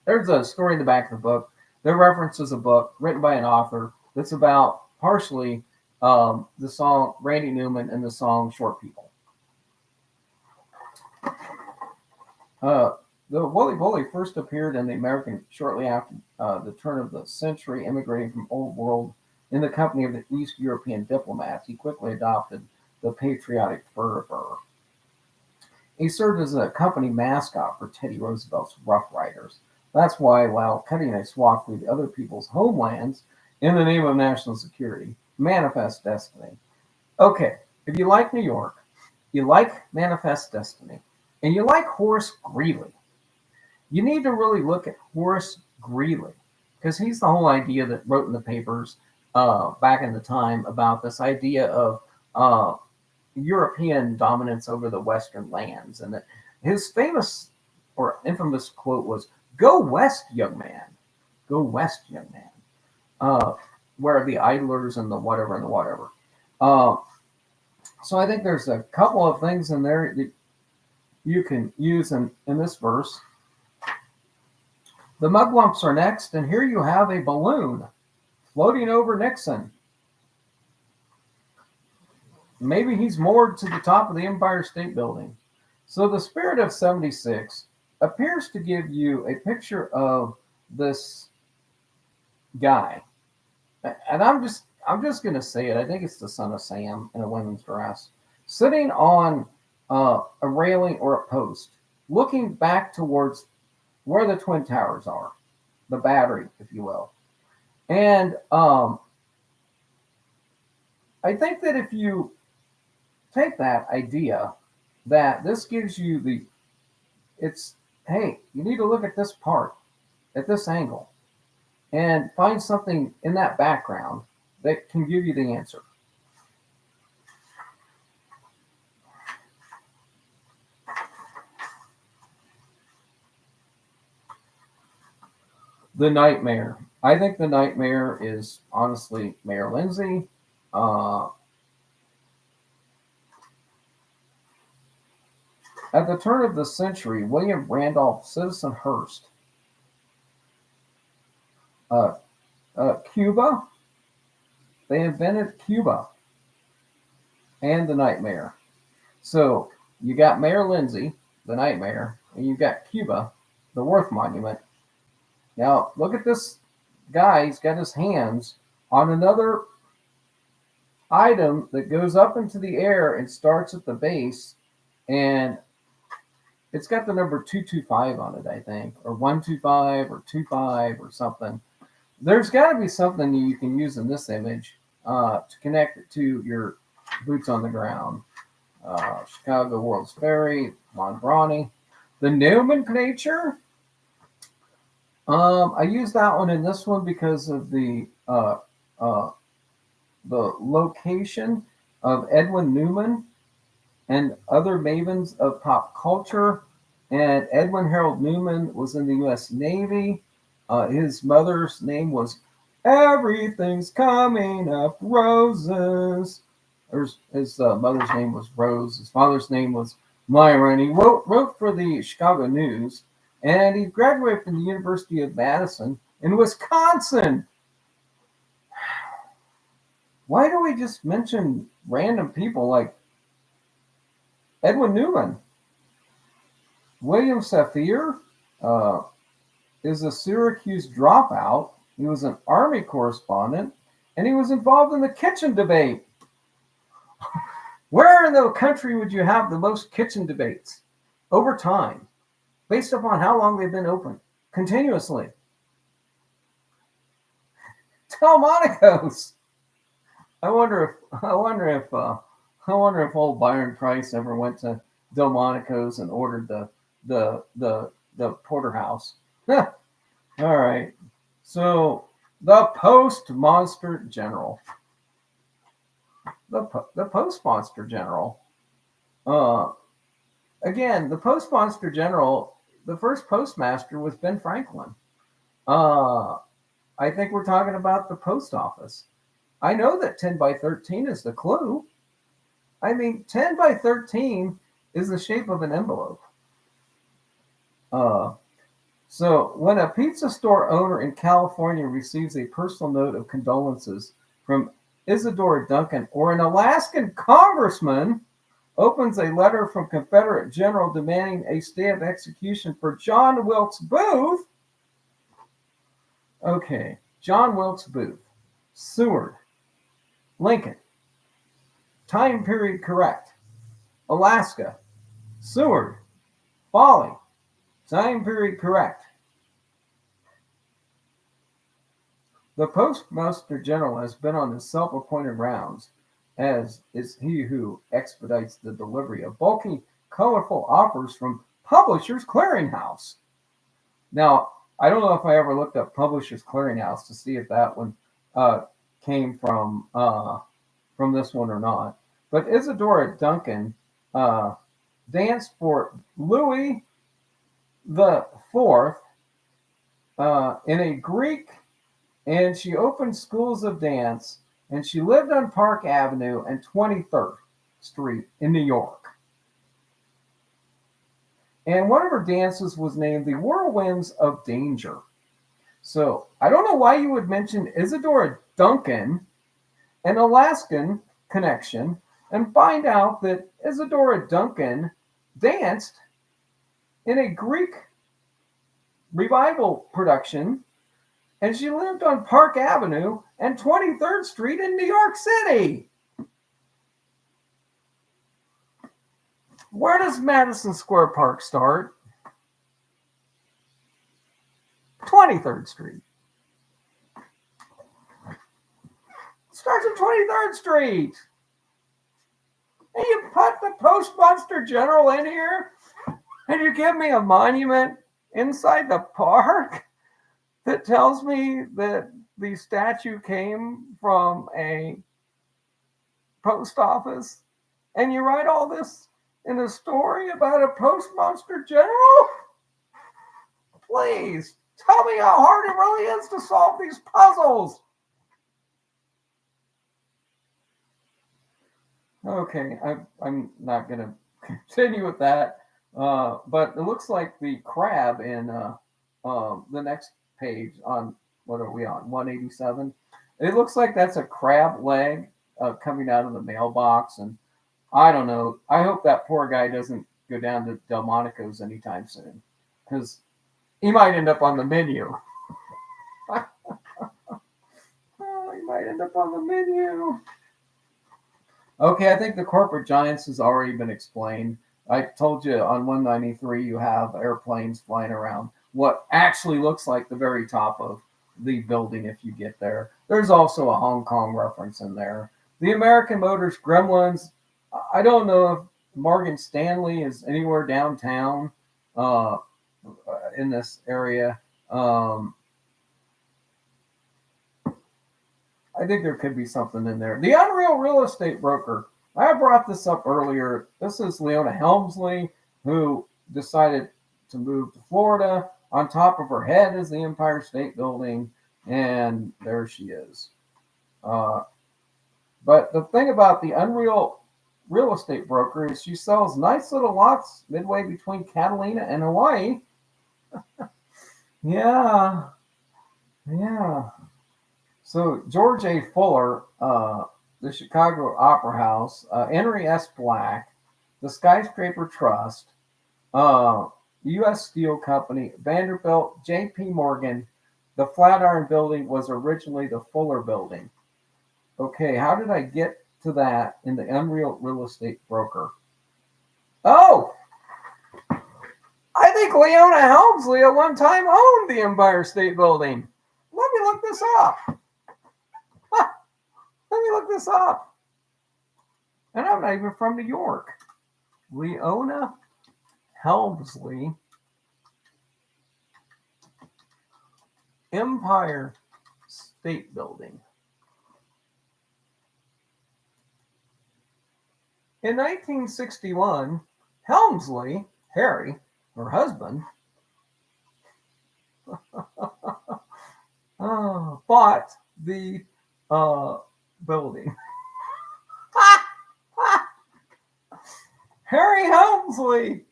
there's a story in the back of the book They references a book written by an author that's about partially the song Randy Newman and the song Short People. Uh, the Wooly Bully first appeared in the American shortly after the turn of the century, immigrating from Old World in the company of the East European diplomats. He quickly adopted the patriotic fervor. He served as a company mascot for Teddy Roosevelt's Rough Riders. That's why, while cutting a swath through the other people's homelands in the name of national security, Manifest Destiny. Okay, if you like New York, you like Manifest Destiny, and you like Horace Greeley, you need to really look at Horace Greeley, because he's the whole idea that wrote in the papers back in the time about this idea of European dominance over the Western lands. And that his famous or infamous quote was, "Go west, young man. Go west, young man." Where are the idlers and the whatever and the whatever. So I think there's a couple of things in there that you can use in this verse. The mugwumps are next, and here you have a balloon floating over Nixon. Maybe he's moored to the top of the Empire State Building. So the spirit of 76 appears to give you a picture of this guy. And I'm just going to say it. I think it's the son of Sam in a women's dress, sitting on a railing or a post, looking back towards where the Twin Towers are, the battery, if you will. And I think that if you take that idea, that this gives you hey, you need to look at this part, at this angle, and find something in that background that can give you the answer. The nightmare. I think the nightmare is honestly Mayor Lindsay. At the turn of the century, William Randolph Citizen Hearst, Cuba, they invented Cuba and the nightmare. So you got Mayor Lindsay, the nightmare, and you got Cuba, the Worth Monument. Now look at this guy, he's got his hands on another item that goes up into the air and starts at the base, and it's got the number 225 on it, I think, or 125 or 25 or something. There's got to be something you can use in this image to connect it to your boots on the ground. Chicago World's Fair, Monbrani. The nomenclature. I use that one in this one because of the location of Edwin Newman and other mavens of pop culture. And Edwin Harold Newman was in the U.S. Navy. His mother's name was Everything's Coming Up Roses. His mother's name was Rose. His father's name was Myron. He wrote for the Chicago News, and he graduated from the University of Madison in Wisconsin. Why do we just mention random people like Edwin Newman? William Saphir is a Syracuse dropout. He was an Army correspondent, and he was involved in the kitchen debate. Where in the country would you have the most kitchen debates over time, based upon how long they've been open continuously? Delmonico's. I wonder if old Byron Preiss ever went to Delmonico's and ordered the porterhouse. All right. So the Post Monster General. The Post Monster General. Again, the Post Monster General, the first postmaster was Ben Franklin. I think we're talking about the post office. I know that 10 by 13 is the clue. I mean, 10 by 13 is the shape of an envelope. So, when a pizza store owner in California receives a personal note of condolences from Isadora Duncan, or an Alaskan congressman opens a letter from Confederate general demanding a stay of execution for John Wilkes Booth. Okay, John Wilkes Booth, Seward, Lincoln, time period correct. Alaska, Seward, Folly, time period correct. The Postmaster General has been on his self-appointed rounds, as is he who expedites the delivery of bulky, colorful offers from Publishers Clearinghouse. Now, I don't know if I ever looked up Publishers Clearinghouse to see if that one came from this one or not. But Isadora Duncan danced for Louis the Fourth in a Greek, and she opened schools of dance, and she lived on Park Avenue and 23rd Street in New York. And one of her dances was named the Whirlwinds of Danger. So I don't know why you would mention Isadora Duncan, an Alaskan connection, and find out that Isadora Duncan danced in a Greek revival production, and she lived on Park Avenue and 23rd Street in New York City. Where does Madison Square Park start? 23rd Street. It starts at 23rd Street. And you put the Postmaster General in here, and you give me a monument inside the park that tells me that the statue came from a post office, and you write all this in a story about a Postmaster General? Please, tell me how hard it really is to solve these puzzles. Okay, I'm not going to continue with that, but it looks like the crab in the next page on, what are we on, 187? It looks like that's a crab leg coming out of the mailbox, and I don't know. I hope that poor guy doesn't go down to Delmonico's anytime soon, because he might end up on the menu. He might end up on the menu. Okay, I think the corporate giants has already been explained. I told you on 193 you have airplanes flying around what actually looks like the very top of the building if you get there. There's also a Hong Kong reference in there. The American Motors Gremlins, I don't know if Morgan Stanley is anywhere downtown in this area. I think there could be something in there. The Unreal Real Estate Broker. I brought this up earlier. This is Leona Helmsley, who decided to move to Florida. On top of her head is the Empire State Building, and there she is. But the thing about the Unreal Real Estate Broker is she sells nice little lots midway between Catalina and Hawaii. Yeah. So George A. Fuller, the Chicago Opera House, Henry S. Black, the Skyscraper Trust, U.S. Steel Company, Vanderbilt, J.P. Morgan. The Flatiron Building was originally the Fuller Building. Okay, how did I get to that in the Unreal Real Estate Broker? Oh, I think Leona Helmsley at one time owned the Empire State Building. Let me look this up. And I'm not even from New York. Leona Helmsley, Empire State Building. In 1961, Helmsley, Harry, her husband, bought the building. Harry Helmsley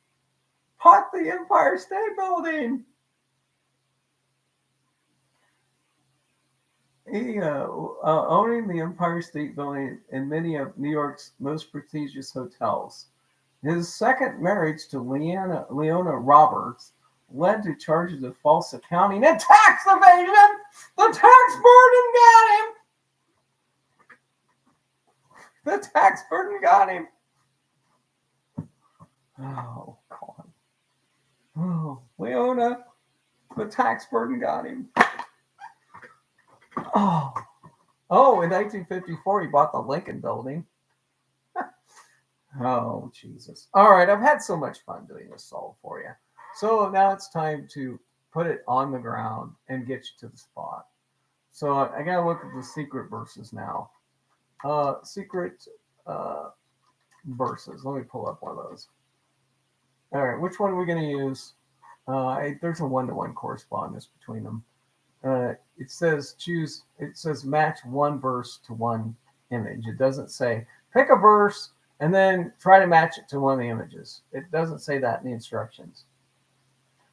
bought the Empire State Building. He owning the Empire State Building and many of New York's most prestigious hotels. His second marriage to Leona Roberts led to charges of false accounting and tax evasion. The tax burden got him. The tax burden got him. Oh, God. Oh, Leona, the tax burden got him. Oh, in 1954, he bought the Lincoln Building. Oh, Jesus. All right, I've had so much fun doing this solve for you. So now it's time to put it on the ground and get you to the spot. So I got to look at the secret verses now. Secret verses. Let me pull up one of those. All right, which one are we going to use? There's a one-to-one correspondence between them. It says match one verse to one image. It doesn't say pick a verse and then try to match it to one of the images. It doesn't say that in the instructions.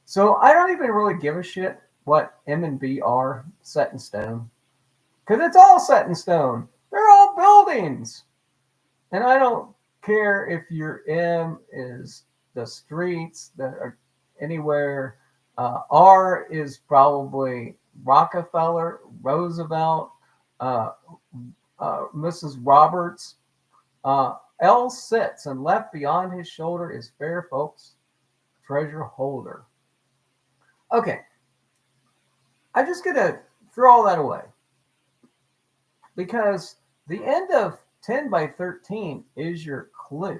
So I don't even really give a shit what M and B are set in stone, because it's all set in stone. They're all buildings. And I don't care if your M is the streets that are anywhere. R is probably Rockefeller, Roosevelt, Mrs. Roberts. L sits, and left beyond his shoulder is fair folks' treasure holder. Okay, I'm just going to throw all that away, because the end of 10 by 13 is your clue.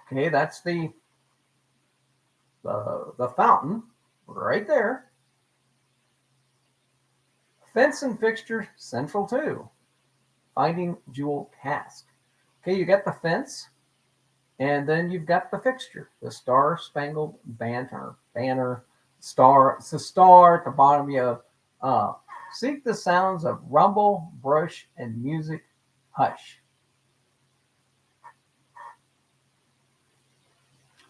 Okay, that's the fountain right there. Fence and fixture central 2. Finding jewel cask. Okay, you got the fence, and then you've got the fixture, the star-spangled banner. Star. It's a star at the bottom. You have seek the sounds of rumble, brush, and music. Hush.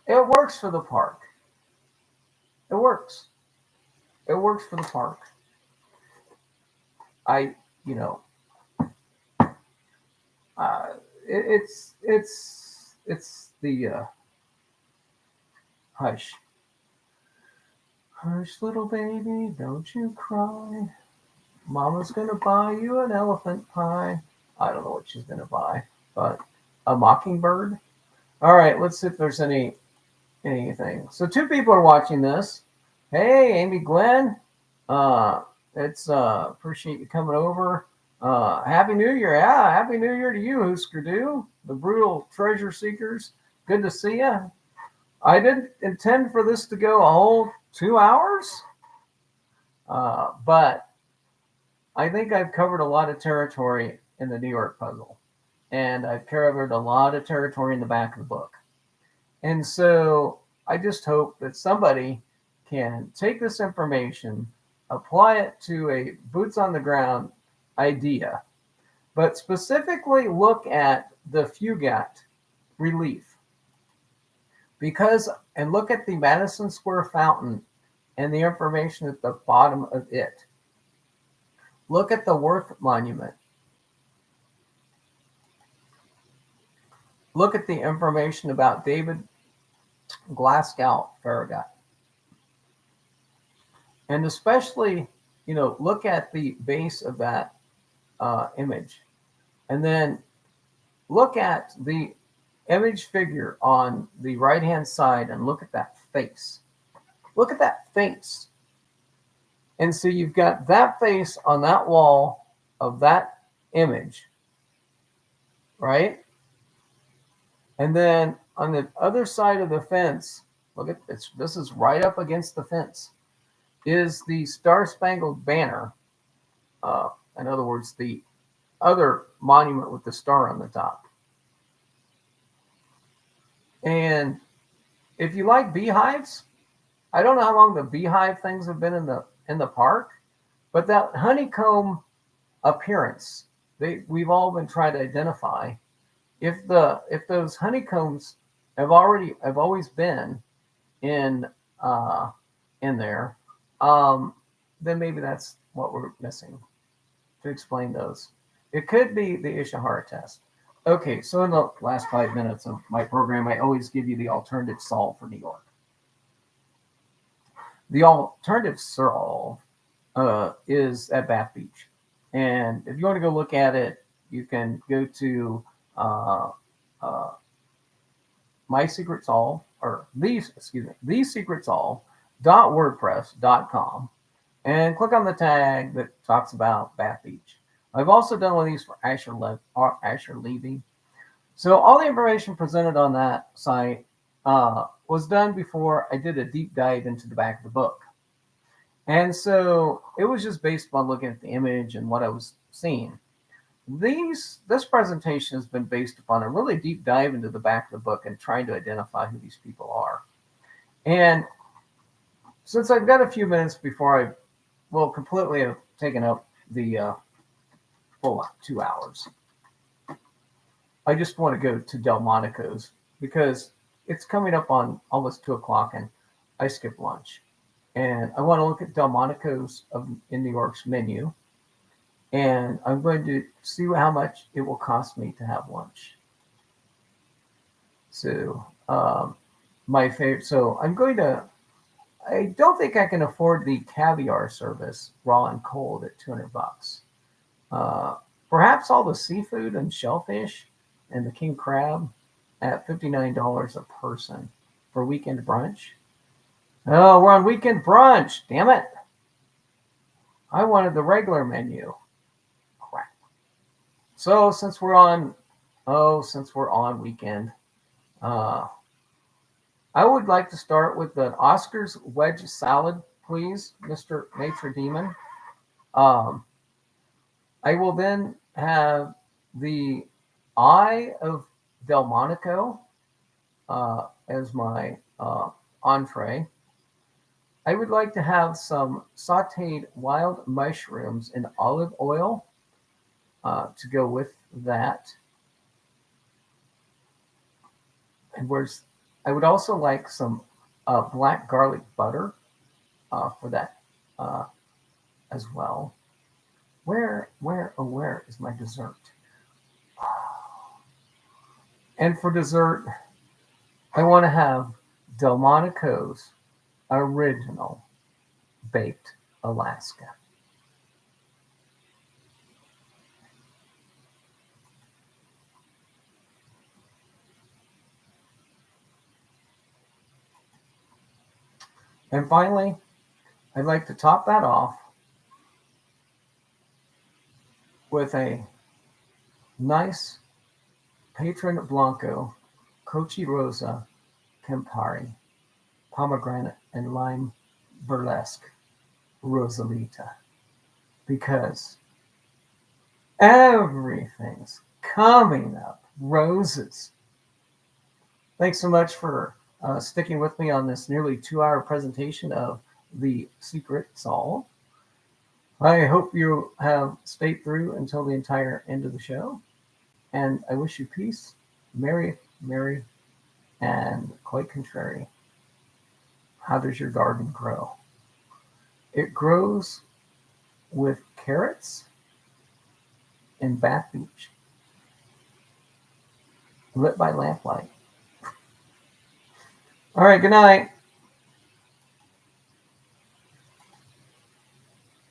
It works for the park. It works. It works for the park. It's the hush. Hush, little baby, don't you cry. Mama's gonna buy you an elephant pie. I don't know what she's gonna buy, but a mockingbird. All right, let's see if there's anything. So 2 people are watching this. Hey, Amy Glenn. It's appreciate you coming over. Happy New Year. Yeah, Happy New Year to you, Husker Du, the brutal treasure seekers. Good to see you. I didn't intend for this to go a whole 2 hours, but I think I've covered a lot of territory in the New York puzzle, and I've covered a lot of territory in the back of the book. And so I just hope that somebody can take this information, apply it to a boots on the ground idea, but specifically look at the Fugate relief, and look at the Madison Square fountain and the information at the bottom of it. Look at the Worth Monument. Look at the information about David Glasgow Farragut. And especially, look at the base of that image. And then look at the image figure on the right-hand side and look at that face. Look at that face. And so you've got that face on that wall of that image, right? And then on the other side of the fence, look at this. This is right up against the fence, is the Star-Spangled Banner. In other words, the other monument with the star on the top. And if you like beehives, I don't know how long the beehive things have been in the park, but that honeycomb appearance, we've all been trying to identify. If those honeycombs have always been in there, then maybe that's what we're missing. to explain those. It could be the Ishihara test. Okay, so in the last 5 minutes of my program, I always give you the alternative solve for New York. The alternative solve is at Bath Beach. And if you want to go look at it, you can go to uh, my secret solve, or the secret solve.wordpress.com, and click on the tag that talks about Bath Beach. I've also done one of these for Asher Levy. So all the information presented on that site was done before I did a deep dive into the back of the book. And so it was just based upon looking at the image and what I was seeing. This presentation has been based upon a really deep dive into the back of the book and trying to identify who these people are. And since I've got a few minutes before I will completely have taken up the full 2 hours, I just want to go to Delmonico's because it's coming up on almost 2 o'clock and I skipped lunch. And I want to look at Delmonico's in New York's menu. And I'm going to see how much it will cost me to have lunch. So my favorite. So I'm going to. I don't think I can afford the caviar service, raw and cold, at $200. Perhaps all the seafood and shellfish and the king crab at $59 a person for weekend brunch. Oh, we're on weekend brunch. Damn it! I wanted the regular menu. Crap. So since we're on weekend, I would like to start with the Oscar's wedge salad, please, Mr. Maitre Demon. I will then have the Eye of Delmonico as my entree. I would like to have some sauteed wild mushrooms in olive oil to go with that. And I would also like some black garlic butter for that as well. Where is my dessert? And for dessert, I want to have Delmonico's original baked Alaska. And finally, I'd like to top that off with a nice Patron Blanco Cochi Rosa Campari pomegranate and lime burlesque Rosalita, because everything's coming up roses. Thanks so much for sticking with me on this nearly 2-hour presentation of The Secret Solve. I hope you have stayed through until the entire end of the show, and I wish you peace, merry, and quite contrary. How does your garden grow? It grows with carrots in Bath Beach, lit by lamplight. All right, good night.